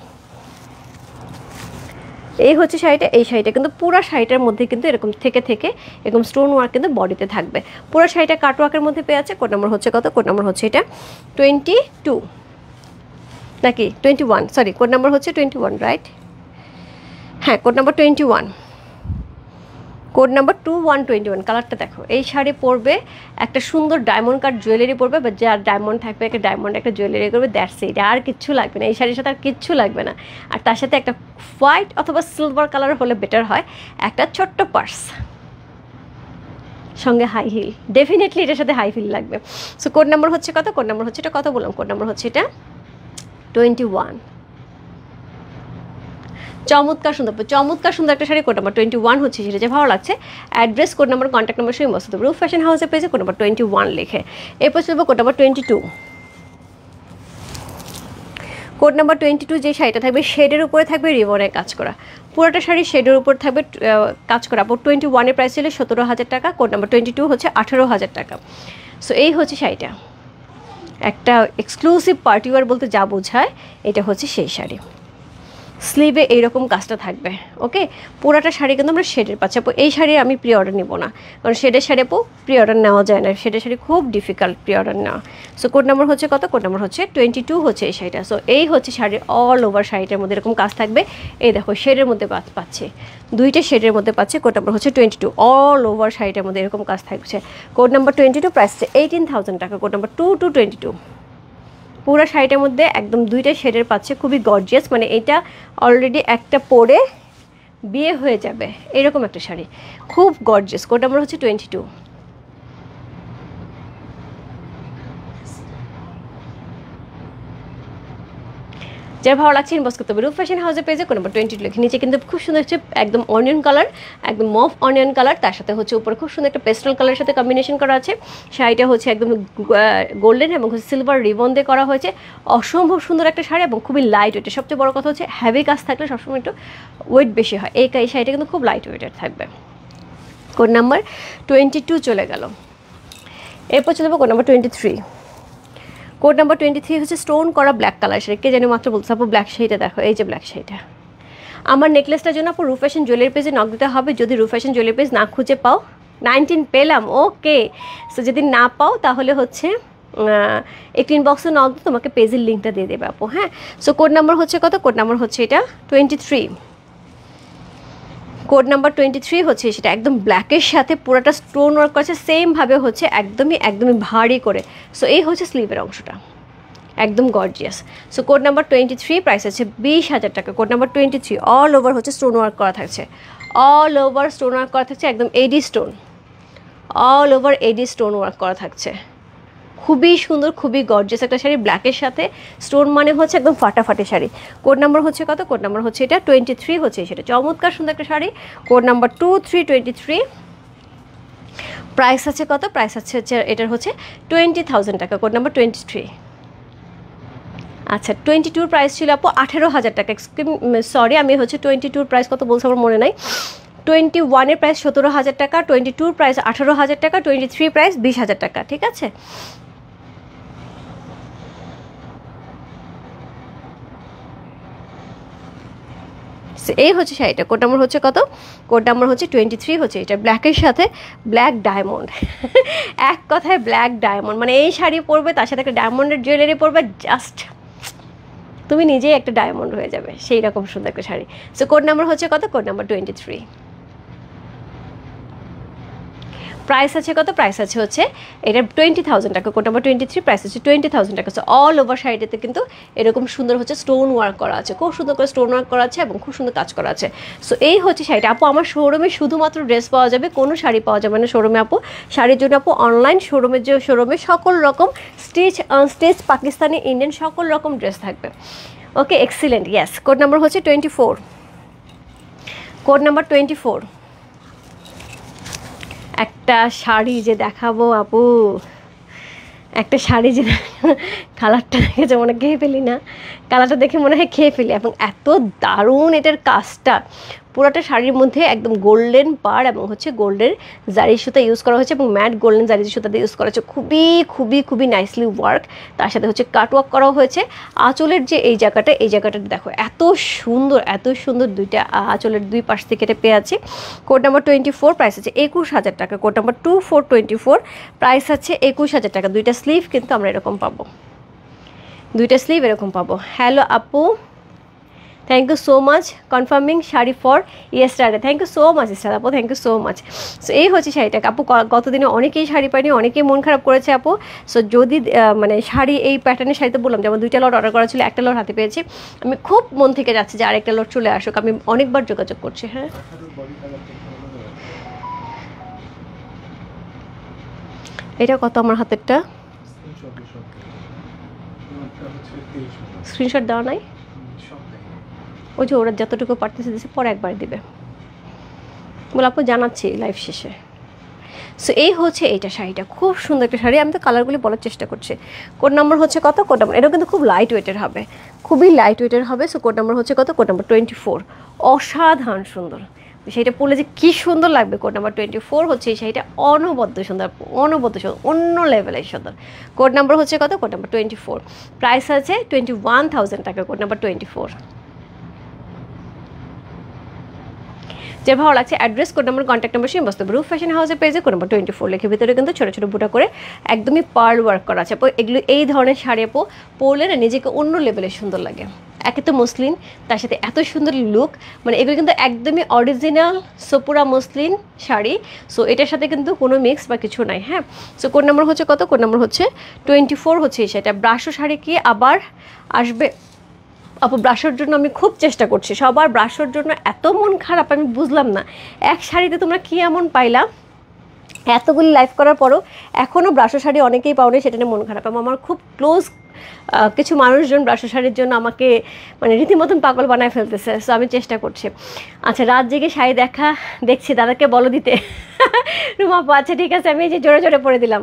এই হচ্ছে শাড়িটা। এই শাড়িটা কিন্তু পুরো শাড়িটার মধ্যে কিন্তু এরকম থেকে এরকম স্টোন ওয়ার্ক কিন্তু বডিতে থাকবে। পুরো শাড়িটা কাটওয়ার্কের মধ্যে পেয়ে আছে। কোড নাম্বার হচ্ছে কত? কোড নাম্বার হচ্ছে এটা 22 নাকি 21, সরি কোড নাম্বার হচ্ছে 21, রাইট? হ্যাঁ কোড নাম্বার 21, কোড নাম্বার 2121। কালারটা দেখো, এই শাড়ি পরবে, একটা সুন্দর ডায়মন্ড কাট জুয়েলারি পরবে, বা যার ডায়মন্ড থাকবে একটা ডায়মন্ড একটা জুয়েলারি করবে, দ্যাটস ইট, আর কিচ্ছু লাগবে না এই শাড়ির সাথে, আর কিচ্ছু লাগবে না। আর তার সাথে একটা হোয়াইট অথবা সিলভার কালার হলে বেটার হয়, একটা ছোট্ট পার্স সঙ্গে হাই হিল, ডেফিনেটলি এটার সাথে হাই হিল লাগবে। সো কোড নাম্বার হচ্ছে কত? কোড নাম্বার হচ্ছে এটা কত বললাম? কোড নাম্বার হচ্ছে এটা 21। চমৎকার সুন্দর একটা শাড়ি। কোড নাম্বার 21 হচ্ছে সেটা, যে ভালো লাগছে address, code number, contact number সঙ্গে মস্ত রূপ ফ্যাশন হাউসের পেজে কোড নাম্বার 21 লিখে। এরপর চলবো কোড নাম্বার 22। কোড নাম্বার 22 যে শাড়িটা থাকবে শেডের উপরে থাকবে রিবনের কাজ করা, পুরোটা শাড়ি শেডের উপর থাকবে কাজ করা। 21-এর প্রাইস ছিল 17,000 টাকা, কোড নাম্বার 22 হচ্ছে 18,000 টাকা। সো এই হচ্ছে শাড়িটা, একটা এক্সক্লুসিভ পার্টি ওয়্যার বলতে যা বোঝায় এটা হচ্ছে সেই শাড়ি। স্লিভে এইরকম কাজটা থাকবে, ওকে। পুরাটা শাড়ি কিন্তু আমরা শেডের পাচ্ছি। আপু এই শাড়ি আমি প্রি অর্ডার নেবো না, কারণ শেডের শাড়ি আপু প্রি অর্ডার নেওয়া যায় না, শেডের শাড়ি খুব ডিফিকাল্ট প্রি অর্ডার নেওয়া। সো কোড নাম্বার হচ্ছে কত? কোড নাম্বার হচ্ছে 22 হচ্ছে এই শাড়িটা। সো এই হচ্ছে শাড়ির অল ওভার শাড়িটার মধ্যে এরকম কাজ থাকবে। এই দেখো শেডের মধ্যে পাচ্ছে, দুইটা শেডের মধ্যে পাচ্ছে। কোড নাম্বার হচ্ছে 22, অল ওভার শাড়িটার মধ্যে এরকম কাজ থাকছে। কোড নাম্বার 22, প্রাইস 18,000 টাকা। Code number 2222। পুরো শাড়িটার মধ্যে একদম দুইটা শেডের পাচ্ছে, খুবই গর্জিয়াস, মানে এটা অলরেডি একটা পরে বিয়ে হয়ে যাবে এরকম একটা শাড়ি, খুব গর্জিয়াস। কোড নাম্বার হচ্ছে 22। যার ভালো লাগছে ইনবক্স করতে হবে রূপ ফ্যাশন হাউসের পেজে কোন নাম্বার 22 লিখে। নিচে কিন্তু খুব সুন্দর হচ্ছে একদম অনিয়ন কালার, একদম মফ অনিয়ন কালার, তার সাথে হচ্ছে উপরে খুব সুন্দর একটা পেস্টাল কালারের সাথে কম্বিনেশন করা আছে। শাড়িটা হচ্ছে একদম গোল্ডেন এবং সিলভার রিবন দিয়ে করা হয়েছে। অসম্ভব সুন্দর একটা শাড়ি এবং খুবই লাইট ওয়েটের। সবচেয়ে বড় কথা হচ্ছে হেভি কাজ থাকলে সবসময় একটু ওয়েট বেশি হয়, এই শাড়িটা কিন্তু খুব লাইট ওয়েটের থাকবে। কোড নাম্বার 22 চলে গেল। এরপর চলে যাবো কোড নাম্বার 23। কোড নাম্বার 23 হচ্ছে স্টোন করা ব্ল্যাক কালার শাড়ি। কে জানি মাত্র বলছে আপু ব্ল্যাক শাড়িটা দেখো, এই যে ব্ল্যাক শাড়িটা। আমার নেকলেসটার জন্য আপু রূপ ফ্যাশন জুয়েলারি পেজে নক দিতে হবে। যদি রূপ ফ্যাশন জুয়েলারি পেজ না খুঁজে পাও, 19 পেলাম, ওকে। সো যদি না পাও তাহলে হচ্ছে একটি ইনবক্সে নক দিয়ে তোমাকে পেজের লিঙ্কটা দিয়ে দেবে আপু, হ্যাঁ। সো কোড নাম্বার হচ্ছে কত? কোড নাম্বার হচ্ছে এটা 23। কোড নাম্বার 23 হচ্ছে সেটা একদম ব্ল্যাকের সাথে পুরোটা স্টোন ওয়ার্ক করেছে, সেমভাবে হচ্ছে একদমই ভারী করে। সো এই হচ্ছে স্লিভের অংশটা, একদম gorgeous. So code number 23, price আছে 20,000 টাকা। কোড নাম্বার 23 অল ওভার হচ্ছে স্টোন ওয়ার্ক করা থাকছে, অল ওভার স্টোন ওয়ার্ক করা থাকছে, একদম এডি স্টোন, অল ওভার এডি স্টোন ওয়ার্ক করা থাকছে। খুবই সুন্দর, খুবই গর্জিয়াস একটা শাড়ি, ব্ল্যাকের সাথে স্টোন মানে হচ্ছে একদম ফাটাফাটি শাড়ি। কোড নাম্বার হচ্ছে কত? কোড নাম্বার হচ্ছে এটা 23 হচ্ছে সেটা। চমৎকার সুন্দর একটা শাড়ি। কোড নাম্বার 2323, প্রাইস আছে কত? প্রাইস আছে হচ্ছে এটার হচ্ছে 20,000 টাকা। Code number 23। আচ্ছা 22 প্রাইস ছিল আপু 18,000 টাকা। সরি, আমি হচ্ছে 22 প্রাইস কত বলছি আমার মনে নাই। 21 প্রাইস 17,000 টাকা, 22 প্রাইস 18,000 টাকা, 23 প্রাইস 20,000 টাকা, ঠিক আছে। এই হচ্ছে শাড়িটা। কোড নাম্বার হচ্ছে কত? কোড নাম্বার হচ্ছে 23 হচ্ছে এটা। ব্ল্যাকের সাথে ব্ল্যাক ডায়মন্ড, এক কথায় ব্ল্যাক ডায়মন্ড, মানে এই শাড়ি পরবে তার সাথে একটা ডায়মন্ডের জুয়েলারি পরবে, জাস্ট তুমি নিজেই একটা ডায়মন্ড হয়ে যাবে, সেই রকম সুন্দর একটা শাড়ি। সো কোড নাম্বার হচ্ছে কত? Code number 23। প্রাইস আছে কত? প্রাইস আছে হচ্ছে এটা 20,000 টাকা। কোড নাম্বার 23, প্রাইস আছে 20,000 টাকা। সো অল ওভার শাড়িটাতে কিন্তু এরকম সুন্দর হচ্ছে স্টোন ওয়ার্ক করা আছে, খুব সুন্দর করে স্টোন ওয়ার্ক করা আছে এবং খুব সুন্দর কাজ করা আছে। সো এই হচ্ছে শাড়িটা আপু। আমার শোরুমে শুধুমাত্র ড্রেস পাওয়া যাবে, কোনো শাড়ি পাওয়া যাবে না শোরুমে আপু। শাড়ির জন্য আপু অনলাইন শোরুমে সকল রকম স্টিচ আনস্টিচ পাকিস্তানি ইন্ডিয়ান সকল রকম ড্রেস থাকবে। ওকে, এক্সিলেন্ট, ইয়েস। কোড নাম্বার হচ্ছে 24। Code number 24। একটা শাড়ি যে দেখাবো আপু, একটা শাড়ি যে কালারটা দেখে যে মনে খেয়ে ফেলি না, কালারটা দেখে মনে হয় খেয়ে ফেলি, এবং এত দারুণ এটার কাজটা। পুরোটা শাড়ির মধ্যে একদম গোল্ডেন পাড় এবং হচ্ছে গোল্ডের জারি সুতা ইউজ করা হয়েছে এবং ম্যাট গোল্ডেন জারি সুতা দিয়ে ইউজ করা হয়েছে। খুবই খুবই খুবই নাইসলি ওয়ার্ক। তার সাথে হচ্ছে কাট ওয়ার্ক করা হয়েছে। আঁচলের যে এই জায়গাটা দেখো এত সুন্দর দুইটা আঁচলের দুই পাশ থেকে এটা পেয়ে আছি। কোড নাম্বার 24, প্রাইস আছে 21,000 টাকা। কোড নাম্বার 2424, প্রাইস আছে 21,000 টাকা। দুইটা স্লিভ কিন্তু আমরা এরকম পাবো, দুইটা স্লিভ এরকম পাবো। হ্যালো আপু, thank you so much confirming sari for yesterday. Thank you so much ইস্টার আপু, thank you so much. So এই হচ্ছে শাড়িটা আপু। গতদিনে অনেকেই শাড়ি পায়নি, অনেকেই মন খারাপ করেছে আপু। সো যদি মানে শাড়ি এই প্যাটার্নের শাড়িতে বললাম, যেমন 2টা লট অর্ডার করা ছিল, 1টা লট হাতে পেয়েছি। আমি খুব মন থেকে যাচ্ছে যে আরেকটা লট চলে আসুক, আমি অনেকবার যোগাযোগ করছি। হ্যাঁ, এটা কত আমার হাতেরটা? স্ক্রিনশট দেওয়া নাই, ওই যে ওরা যতটুকু পারতেছে দিচ্ছে, পরে একবার দিবে বলে আপু, জানাচ্ছি লাইভ শেষে। সো এই হচ্ছে এইটা শাড়িটা, খুব সুন্দর একটা শাড়ি। আমি তো কালারগুলি বলার চেষ্টা করছি। কোড নাম্বার হচ্ছে কত? কোড নাম্বার এটা কিন্তু খুব লাইট ওয়েটের হবে, খুবই লাইট ওয়েটের হবে। সো কোড নাম্বার হচ্ছে কত? Code number 24। অসাধারণ সুন্দর সেইটা পরলে যে কী সুন্দর লাগবে। কোড নাম্বার 24 হচ্ছে এই শাড়িটা, অনবদ্য সুন্দর, অন্য লেভেলের সুন্দর। কোড নাম্বার হচ্ছে কত? কোড নাম্বার 24, প্রাইস আছে 21,000 টাকা। Code number 24। যে ভালো লাগছে address, code number, contact number সেই বস্তু রূপ ফ্যাশন হাউসের পেজে কোড নাম্বার 24 লিখে। ভিতরে কিন্তু ছোটো ছোটো বুটা করে একদমই পার্ল ওয়ার্ক করা আছে। এগুলো এই ধরনের শাড়ি আপু পরলে না নিজেকে অন্য লেভেলের সুন্দর লাগে। একে তো মসলিন, তার সাথে এত সুন্দর লুক, মানে এগুলো কিন্তু একদমই original Sopura muslin sari. So এটার সাথে কিন্তু কোনো মিক্স বা কিছু নাই। হ্যাঁ, সো কোড নাম্বার হচ্ছে কত? কোড নাম্বার হচ্ছে 24 হচ্ছে এই শাড়িটা। ব্রাশো শাড়ি কি আবার আসবে আপু? ব্রাশোর জন্য আমি খুব চেষ্টা করছি, সবার ব্রাশোর জন্য এত মন খারাপ, আমি বুঝলাম না এক শাড়িতে তোমরা কী এমন পাইলা। এতগুলি লাইভ করার পরও এখনও ব্রাশো শাড়ি অনেকেই পাওনি, সেটা নিয়ে মন খারাপ। আমার খুব ক্লোজ কিছু মানুষজন ব্রাশো শাড়ির জন্য আমাকে মানে রীতিমতন পাগল বানায় ফেলতেছে, সো আমি চেষ্টা করছি। আচ্ছা, রাত জেগে শাড়ি দেখছি, দাদাকে বলো দিতে। রুমা আপু আচ্ছা ঠিক আছে, আমি এই যে জোরে জোরে পরে দিলাম,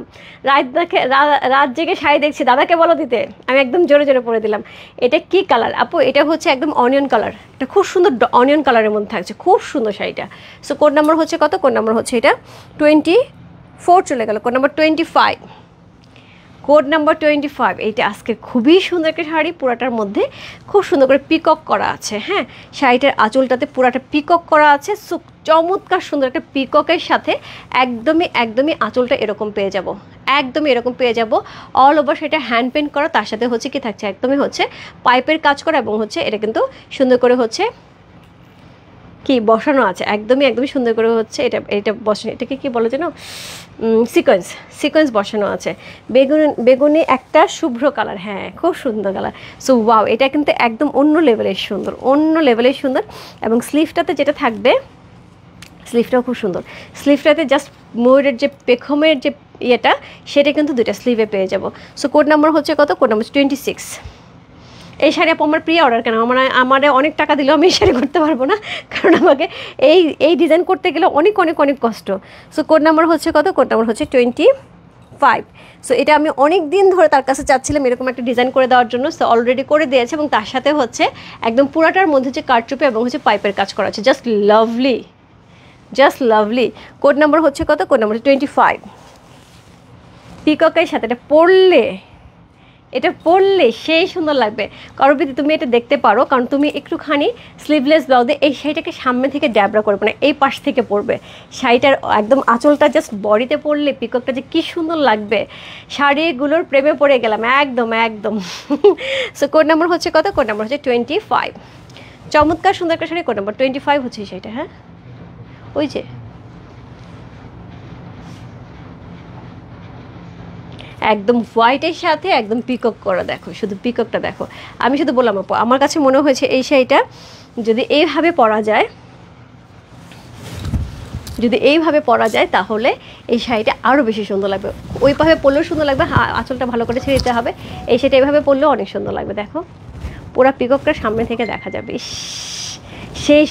রাত জেগে শাড়ি দেখছি, দাদাকে বলো দিতে, আমি একদম জোরে জোরে পরে দিলাম। এটা কি কালার আপু? এটা হচ্ছে একদম অনিয়ন কালার, এটা খুব সুন্দর অনিয়ন কালারের মধ্যে থাকছে, খুব সুন্দর শাড়িটা। সো কোড নাম্বার হচ্ছে কত? কোড নাম্বার হচ্ছে এটা 24 চলে গেল, কোড নাম্বার 25, কোড নাম্বার 25। এইটা আজকে খুবই সুন্দর একটা শাড়ি, পুরাটার মধ্যে খুব সুন্দর করে পিকক করা আছে। হ্যাঁ, শাড়িটার আঁচলটাতে পুরাটা পিকক করা আছে, চমৎকার সুন্দর একটা পিককের সাথে একদমই আঁচলটা এরকম পেয়ে যাব, একদমই এরকম পেয়ে যাব। অল ওভার সেটা হ্যান্ড পেন্ট করা, তার সাথে হচ্ছে কি থাকছে, একদমই হচ্ছে পাইপের কাজ করা, এবং হচ্ছে এটা কিন্তু সুন্দর করে হচ্ছে কি বসানো আছে, একদমই সুন্দর করে হচ্ছে এটা বসানো, এটাকে কি বলে যেন, সিকোয়েন্স বসানো আছে। বেগুনি একটা শুভ্র কালার, হ্যাঁ খুব সুন্দর কালার। সো ওয়াও, এটা কিন্তু একদম অন্য লেভেলের সুন্দর। এবং স্লিভটাতে যেটা থাকবে, স্লিভটাও খুব সুন্দর, স্লিভটাতে জাস্ট ময়ূরের যে পেখমের যে ইয়েটা, সেটা কিন্তু দুইটা স্লিভে পেয়ে যাব। সো কোড নাম্বার হচ্ছে কত? Code number 26। এই শাড়ি আপু আমার প্রিয় অর্ডার, কেন আমার অনেক টাকা দিলেও আমি এই শাড়ি করতে পারবো না, কারণ আমাকে এই ডিজাইন করতে গেলে অনেক কষ্ট। সো কোড নাম্বার হচ্ছে কত? কোড নাম্বার হচ্ছে 25। সো এটা আমি অনেক দিন ধরে তার কাছে চাচ্ছিলাম এরকম একটা ডিজাইন করে দেওয়ার জন্য, সো অলরেডি করে দিয়েছে, এবং তার সাথে হচ্ছে একদম পুরাটার মধ্যে যে কারচুপি এবং হচ্ছে পাইপের কাজ করা আছে, জাস্ট লাভলি। কোড নাম্বার হচ্ছে কত? Code number 25। পিককের সাথে এটা পরলে সেই সুন্দর লাগবে। করবিদি তুমি এটা দেখতে পারো, কারণ তুমি একটুখানি স্লিভলেস ব্লাউজে এই শাড়িটাকে সামনে থেকে ড্যাবরা করবে না, এই পাশ থেকে পরবে, শাড়িটার একদম আঁচলটা জাস্ট বডিতে পরলে পিককটা যে কী সুন্দর লাগবে। শাড়িগুলোর প্রেমে পড়ে গেলাম একদম। সো কোড নাম্বার হচ্ছে কত? কোড নাম্বার হচ্ছে 25। চমৎকার সুন্দর একটা শাড়ি, কোড নাম্বার 25 হচ্ছে এই শাড়িটা। হ্যাঁ, ওই যে একদম হোয়াইটের সাথে একদম পিকক করা, দেখো শুধু পিককটা দেখো। আমি শুধু বললাম আপু, আমার কাছে মনে হয়েছে এই শাড়িটা যদি এইভাবে পরা যায় তাহলে এই শাড়িটা আরও বেশি সুন্দর লাগবে। ওইভাবে পরলেও সুন্দর লাগবে, আঁচলটা ভালো করে ছেড়ে দিতে হবে। এই শাড়িটা এইভাবে পরলেও অনেক সুন্দর লাগবে, দেখো পুরা পিককটা সামনে থেকে দেখা যাবে, সেই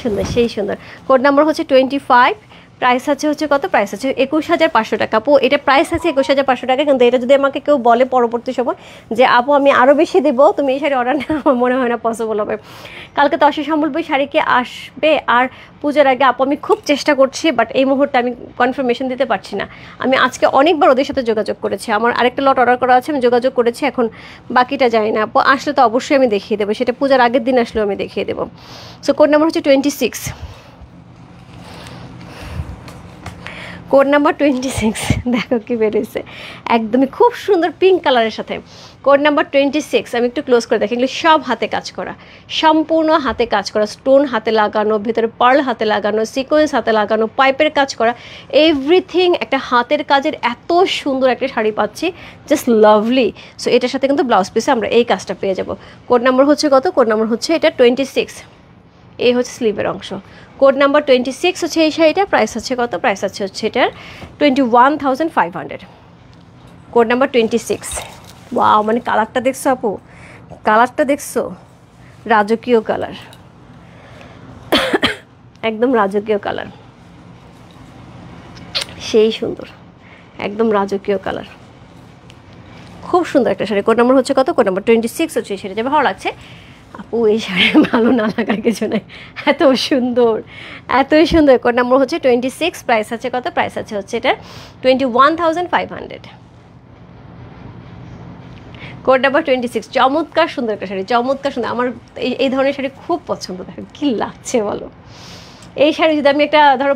সুন্দর। কোড নাম্বার হচ্ছে 25। প্রাইস হচ্ছে কত? প্রাইস আছে 21,500 টাকা। আপু এটা প্রাইস আছে 21,500 টাকা, কিন্তু এটা যদি আমাকে কেউ বলে পরবর্তী সময় যে আপু আমি আরও বেশি দেবো, তুমি এই শাড়ি অর্ডার না, আমার মনে হয় না পসিবল হবে। কালকে তো সম্বলপুরি শাড়ি কি আসবে? আর পূজার আগে আপু আমি খুব চেষ্টা করছি, বাট এই মুহূর্তে আমি কনফার্মেশন দিতে পারছি না। আমি আজকে অনেকবার ওদের সাথে যোগাযোগ করেছি, আমার আরেকটা লট অর্ডার করা আছে, আমি যোগাযোগ করেছি, এখন বাকিটা জানি না। আপু আসলে তো অবশ্যই আমি দেখিয়ে দেবো, সেটা পূজার আগের দিন আসলেও আমি দেখিয়ে দেবো। সো কোড নাম্বার হচ্ছে 26। কোড নাম্বার 26, দেখো কি বেরিয়েছে, একদমই খুব সুন্দর পিঙ্ক কালারের সাথে। কোড নাম্বার 26, আমি একটু ক্লোজ করে দেখি, এগুলো সব হাতে কাজ করা, সম্পূর্ণ হাতে কাজ করা, স্টোন হাতে লাগানো, ভেতরে পার্ল হাতে লাগানো, সিকোয়েন্স হাতে লাগানো, পাইপের কাজ করা, এভরিথিং একটা হাতের কাজের এত সুন্দর একটা শাড়ি পাচ্ছি, জাস্ট লাভলি। সো এটার সাথে কিন্তু ব্লাউজ পিসে আমরা এই কাজটা পেয়ে যাব। কোড নাম্বার হচ্ছে কত? কোড নাম্বার হচ্ছে এটা 26। এই হচ্ছে স্লিভের অংশ। কোড নাম্বার 26 হচ্ছে এই শাড়িটা, প্রাইস হচ্ছে কত? প্রাইস হচ্ছে এটার 21,500। Code number 26। ওয়াও, মানে কালারটা দেখছো আপু, কালারটা দেখছো, রাজকীয় কালার, একদম রাজকীয় কালার, সেই সুন্দর, একদম রাজকীয় কালার, খুব সুন্দর একটা শাড়ি। কোড নাম্বার হচ্ছে কত? কোড নাম্বার 26 হচ্ছে এই শাড়িটা। ভালো লাগছে আপু, এই শাড়ি ভালো না লাগার কিছু নাই, এতই সুন্দর। কোড নাম্বার হচ্ছে 26। প্রাইস আছে কত? প্রাইস আছে হচ্ছে এটা 21,500। Code number 26। চমৎকার সুন্দর একটা শাড়ি, চমৎকার সুন্দর। আমার এই ধরনের শাড়ি খুব পছন্দ, দেখো কি লাগছে বলো। এই শাড়ি যদি আমি একটা ধরো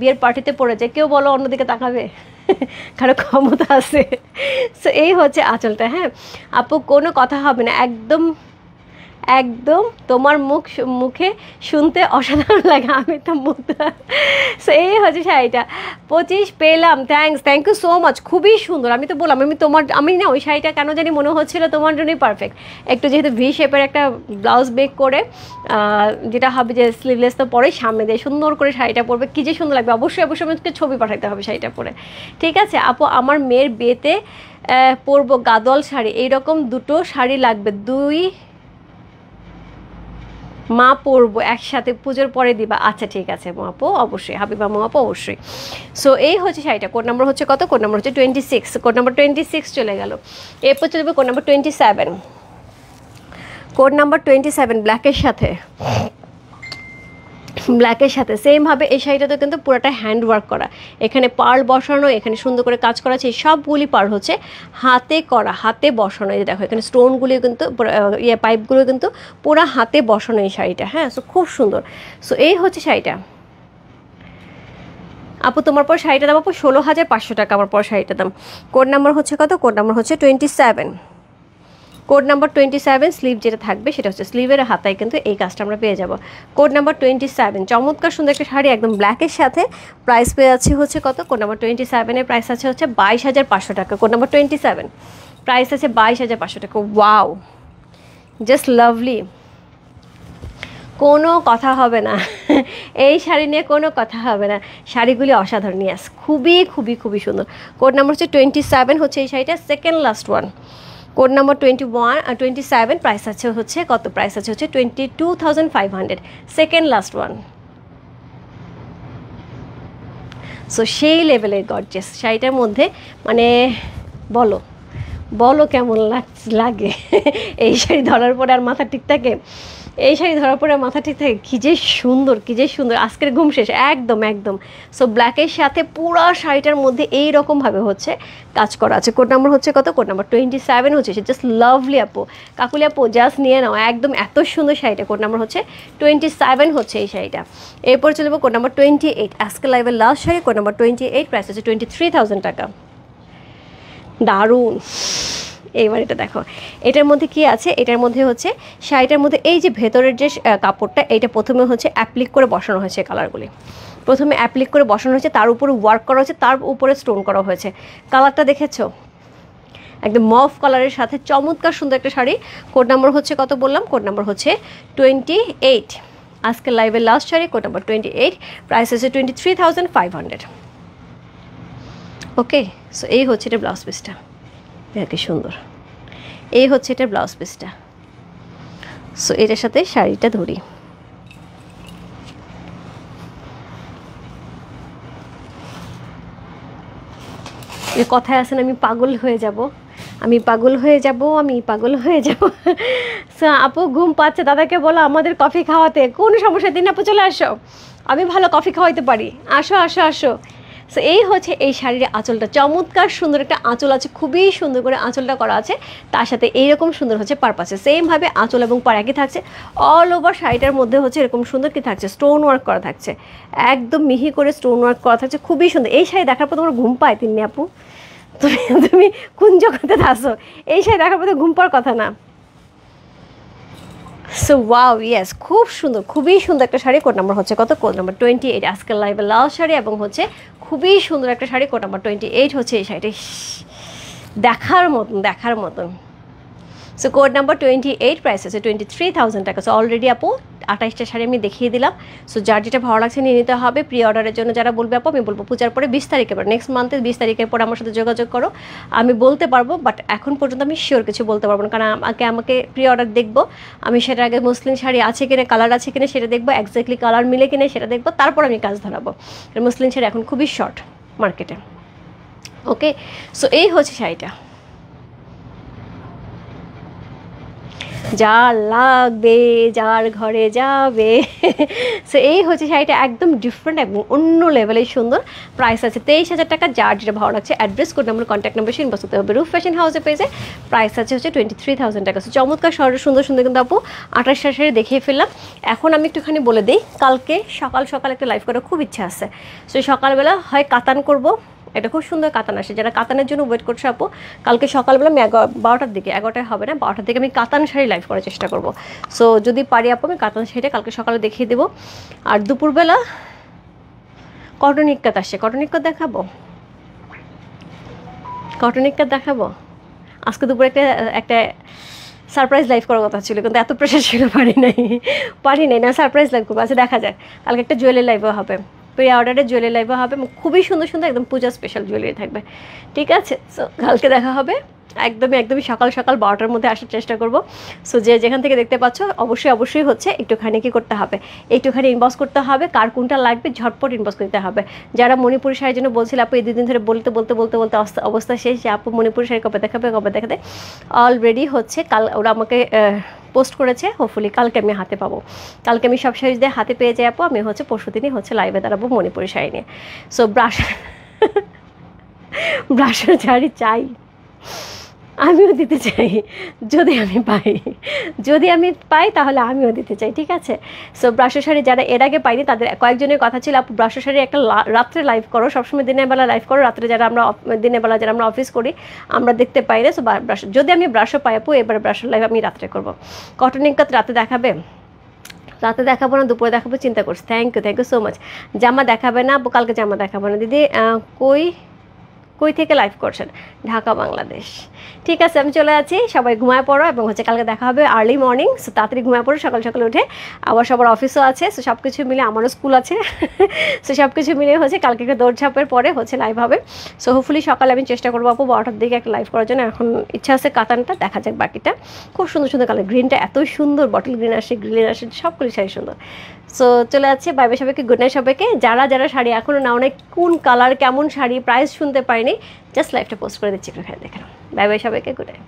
বিয়ের পার্টিতে পরে যাই, কেউ বলো অন্যদিকে তাকাবে, কারো ক্ষমতা আছে। সো এই হচ্ছে আঁচলটা। হ্যাঁ আপু, কোনো কথা হবে না, একদম একদম তোমার মুখে শুনতে অসাধারণ লাগে, আমি তো মুগ্ধ। সো এই হচ্ছে শাড়িটা, 25 পেলাম, থ্যাংক ইউ সো মাচ, খুবই সুন্দর। আমি তো বললাম আমি না ওই শাড়িটা কেন জানি মনে হচ্ছিল তোমার জন্যই পারফেক্ট, একটু যেহেতু ভি শেপের একটা ব্লাউজ বেক করে যেটা হবে যে স্লিভলেস তো পরে সামনে দিয়ে সুন্দর করে শাড়িটা পরবে, কী যে সুন্দর লাগবে। অবশ্যই আমাকে ছবি পাঠাতে হবে শাড়িটা পরে, ঠিক আছে আপু? আমার মেয়ের বিয়েতে পরবো গাদল শাড়ি, এইরকম দুটো শাড়ি লাগবে, 2 মা পরবো একসাথে, পুজোর পরে দিবা। আচ্ছা ঠিক আছে আপু, অবশ্যই হাবিবা আপু, অবশ্যই। সো এই হচ্ছে শাড়িটা, কোড নাম্বার হচ্ছে কত? কোড নাম্বার হচ্ছে 26, কোড নাম্বার 26 চলে গেল। এরপর চলে যাবে কোড নাম্বার 27, কোড নাম্বার 27 ব্ল্যাকের সাথে সেমভাবে এই শাড়িটাতে কিন্তু পুরোটা হ্যান্ড ওয়ার্ক করা, এখানে পার্ল বসানো, এখানে সুন্দর করে কাজ করা আছে, সবগুলি পার্ল হচ্ছে হাতে করা, হাতে বসানো। এই যে দেখো এখানে স্টোনগুলি কিন্তু পাইপগুলো কিন্তু পুরো হাতে বসানো এই শাড়িটা, হ্যাঁ। সো খুব সুন্দর। সো এই হচ্ছে শাড়িটা আপু, তোমার পর শাড়িটা দাম আপু 16,500 টাকা আমার পর শাড়িটার দাম। কোড নাম্বার হচ্ছে কত? কোড নাম্বার হচ্ছে 27, কোড নাম্বার 27। স্লিভ যেটা থাকবে সেটা হচ্ছে স্লিভের হাতায় কিন্তু এই কাজটা আমরা পেয়ে যাব। কোড নাম্বার 27, চমৎকার সুন্দর একটা শাড়ি একদম ব্ল্যাকের সাথে। প্রাইস পেয়ে যাচ্ছে হচ্ছে কত? কোড নাম্বার 27 প্রাইস আছে হচ্ছে 22,500 টাকা। কোড নাম্বার 27 প্রাইস আছে 22,500 টাকা। ওয়াও, জাস্ট লাভলি, কোনো কথা হবে না এই শাড়ি নিয়ে কোনো কথা হবে না, শাড়িগুলি অসাধারণ, ইয়াস, খুবই খুবই খুবই সুন্দর। কোড নাম্বার হচ্ছে 27 হচ্ছে এই শাড়িটা, second last one. Code number 27 price আছে হচ্ছে কত? প্রাইস আছে হচ্ছে 22,500, সেকেন্ড লাস্ট ওয়ান। সো সেই লেভেলের গর্জিয়াস শাড়িটার মধ্যে মানে বলো কেমন লাগে এই শাড়ি ধরার পরে আর মাথা ঠিক থাকে? এই শাড়ি ধরার পরে মাথা ঠিক থাকে? কী যে সুন্দর, কী যে সুন্দর, আজকের ঘুম শেষ একদম একদম। সো ব্ল্যাকের সাথে পুরো শাড়িটার মধ্যে এই রকমভাবে হচ্ছে কাজ করা আছে। কোড নাম্বার হচ্ছে কত? কোড নাম্বার 27 হচ্ছে, জাস্ট লাভলি আপু, কাকুলি আপু জাস্ট নিয়ে নাও, একদম এত সুন্দর শাড়িটা। কোড নাম্বার হচ্ছে 27 হচ্ছে এই শাড়িটা। এরপর চলে যাবো কোড নাম্বার 28, আজকে লাইভের last sari, code number 28, price হচ্ছে 23,000 টাকা। দারুণ। এইবার এটা দেখো, এটার মধ্যে কি আছে? এটার মধ্যে হচ্ছে শাড়িটার মধ্যে এই যে ভেতরের যে কাপড়টা, এইটা প্রথমে হচ্ছে অ্যাপ্লিক করে বসানো হয়েছে, কালারগুলি প্রথমে অ্যাপ্লিক করে বসানো হয়েছে, তার উপরে ওয়ার্ক করা হয়েছে, তার উপরে স্টোন করা হয়েছে। কালারটা দেখেছো? একদম মফ কালারের সাথে চমৎকার সুন্দর একটা শাড়ি। কোড নাম্বার হচ্ছে কত বললাম? কোড নাম্বার হচ্ছে 28, আজকে লাইভের last sari, code number 28, price হচ্ছে 23,500। ওকে, সো এই হচ্ছে এটা ব্লাউজ পিসটা, কি সুন্দর, এই হচ্ছে এটার ব্লাউজ পিসটা। সো এটার সাথে শাড়িটা ধরি, এই কথায় আছেন আমি পাগল হয়ে যাব, আমি পাগল হয়ে যাব, আমি পাগল হয়ে যাব। সো আপু ঘুম পাচ্ছে, দাদাকে বলো আমাদের কফি খাওয়াতে। কোনো সমস্যা দিন আপু, চলে আসো, আমি ভালো কফি খাওয়াইতে পারি, আসো আসো আসো। সো এই হচ্ছে এই শাড়ির আঁচলটা, চমৎকার সুন্দর একটা আঁচল আছে, খুবই সুন্দর করে আঁচলটা করা আছে, তার সাথে এইরকম সুন্দর হচ্ছে পারপাসে সেমভাবে আঁচল এবং পাড় একই থাকছে। অল ওভার শাড়িটার মধ্যে হচ্ছে এরকম সুন্দর কি থাকছে? স্টোন ওয়ার্ক করা থাকছে, একদম মিহি করে স্টোন ওয়ার্ক করা থাকছে, খুবই সুন্দর। এই শাড়ি দেখার পর তোমার ঘুম পায় তিন্নি আপু? তুমি কোন জগতে আসো? এই শাড়ি দেখার পর ঘুম পাওয়ার কথা না। সো ওয়াও, ইয়েস, খুব সুন্দর, খুবই সুন্দর একটা শাড়ি। কোড নাম্বার হচ্ছে কত? কোড নাম্বার 28, আজকের লাইভে লাস্ট শাড়ি এবং হচ্ছে খুবই সুন্দর একটা শাড়ি। কোড নাম্বার 28 হচ্ছে এই শাড়িটি, দেখার মতন, দেখার মতন। সো কোড নাম্বার 28, প্রাইস আছে 23,000 টাকা। সো অলরেডি আপু 28টা শাড়ি আমি দেখিয়ে দিলাম। সো যার যেটা ভালো লাগছে নিয়ে নিতে হবে। প্রি অর্ডারের জন্য যারা বলবে আপু, আমি বলবো পূজার পরে 20 তারিখের পর, নেক্সট মান্থের 20 তারিখের পর আমার সাথে যোগাযোগ করো, আমি বলতে পারবো। বাট এখন পর্যন্ত আমি শিওর কিছু বলতে পারবো না, কারণ আমাকে প্রি অর্ডার দেখবো, আমি সেটার আগে মুসলিম শাড়ি আছে কিনা, কালার আছে কিনা সেটা দেখবো, এক্স্যাক্টলি কালার মিলে কিনা সেটা দেখবো, তারপর আমি কাজ ধরাবো। মুসলিম শাড়ি এখন খুবই শর্ট মার্কেটে। ওকে, সো এই হচ্ছে শাড়িটা, যার লাগবে যার ঘরে যাবে। সো এই হচ্ছে শাড়িটা, একদম ডিফারেন্ট এবং অন্য লেভেলের সুন্দর। প্রাইস আছে 23,000 টাকা। যার যেটা ভালো লাগছে address, code number, contact number Sen বসাতে হবে রূপ ফ্যাশন হাউসে পেজে। প্রাইস আছে হচ্ছে 23,000 টাকা। সো চমৎকার সুন্দর সুন্দর কিন্তু আপু 28টা শাড়ি দেখিয়ে ফেললাম। এখন আমি একটুখানি বলে দিই, কালকে সকাল সকাল একটা লাইভ করার খুব ইচ্ছা আছে। সো সকালবেলা হয় কাতান করব, একটা খুব সুন্দর কাতান আসে, যারা কাতানের জন্য ওয়েট করছে আপু, কালকে সকালবেলা আমি 12টার দিকে, 11টায় হবে না, 12টার দিকে আমি কাতান শাড়ি লাইভ করার চেষ্টা করব। সো যদি পারি আপু আমি কাতান শাড়িটা কালকে সকালে দেখিয়ে দেবো। আর দুপুরবেলা কটন ইক্কাত আসছে, কটন ইক্কাত দেখাবো, কটন ইক্কাত দেখাবো। আজকে দুপুরে একটা সারপ্রাইজ লাইভ করার কথা ছিল, কিন্তু এত প্রেশার ছিল পারি নাই না, সারপ্রাইজ লাইভ করবো। আচ্ছা দেখা যাক, কালকে একটা জুয়েলারি লাইভও হবে, প্রি অর্ডারের জুয়েলারি লাইভও হবে, খুবই সুন্দর সুন্দর একদম পূজা স্পেশাল জুয়েলারি থাকবে, ঠিক আছে। সো কালকে দেখা হবে, একদমই সকাল সকাল 12টার মধ্যে আসার চেষ্টা করব। সো যে যেখান থেকে দেখতে পাচ্ছ অবশ্যই হচ্ছে একটুখানি কি করতে হবে, একটুখানি ইনবক্স করতে হবে, কার কোনটা লাগবে ঝটপট ইনবক্স করতে হবে। যারা মণিপুরি শাড়ির জন্য বলছিল আপু, এই 2 দিন ধরে বলতে অবস্থা শেষ যে আপু মণিপুরি শাড়ি কবে দেখাবে, অলরেডি হচ্ছে কাল ওরা আমাকে পোস্ট করেছে, হোপফুলি কালকে আমি হাতে পাবো, কালকে আমি সব শাড়ি দিয়ে হাতে পেয়ে যাই আপু। আমি হচ্ছে পরশুদিনই হচ্ছে লাইভে দাঁড়াবো মণিপুরি শাড়ি নিয়ে। সো ব্রাশের শাড়ি চাই, আমিও দিতে চাই, যদি আমি পাই তাহলে আমিও দিতে চাই, ঠিক আছে। সো ব্রাশের শাড়ি যারা এর আগে পাইনি তাদের কয়েকজনের কথা ছিল আপু ব্রাশের শাড়ি একটা রাত্রে লাইভ করো, সবসময় দিনের বেলা লাইভ করো, রাত্রে দিনের বেলা যারা আমরা অফিস করি আমরা দেখতে পাই না। সো যদি আমি ব্রাশও পাই আপু, এবার ব্রাশের লাইভ আমি রাত্রে করবো। কটন ইঙ্কাত রাতে দেখাবে, রাতে দেখাবো না দুপুরে দেখাবো চিন্তা করছি। Thank you so much. জামা দেখাবে না আপু, কালকে জামা দেখাবো না দিদি। কই থেকে লাইভ করছেন? ঢাকা বাংলাদেশ। ঠিক আছে আমি চলে যাচ্ছি, সবাই ঘুমায় পড়ো, এবং হচ্ছে কালকে দেখা হবে আর্লি মর্নিং। সো তাড়াতাড়ি ঘুমায় পড়ো, সকাল সকালে উঠে, আবার সবার অফিসও আছে, সো সব কিছু মিলে আমারও স্কুল আছে, সো সব কিছু মিলে হচ্ছে কালকে একটা দৌড়ঝাঁপের পরে হচ্ছে লাইভ হবে। সো হোপফুলি সকালে আমি চেষ্টা করবো আপু 12টার দিকে একটা লাইভ করার জন্য। এখন ইচ্ছা আছে কাতানটা, দেখা যাক বাকিটা। খুব সুন্দর সুন্দর কালার, গ্রিনটা এত সুন্দর, বটল গ্রিন আসে, গ্রিন আসে, সবগুলি শাড়ি সুন্দর। সো চলে যাচ্ছে, বাই বাই সবাইকে, গুড নাইট সবাইকে। যারা শাড়ি এখনও নাও নাই, কোন কালার কেমন শাড়ি প্রাইস শুনতে পাইনি, জাস্ট লাইভটা পোস্ট করে দিচ্ছি, একটু দেখে নাও। বাই বাই সবাইকে, গুড নাইট।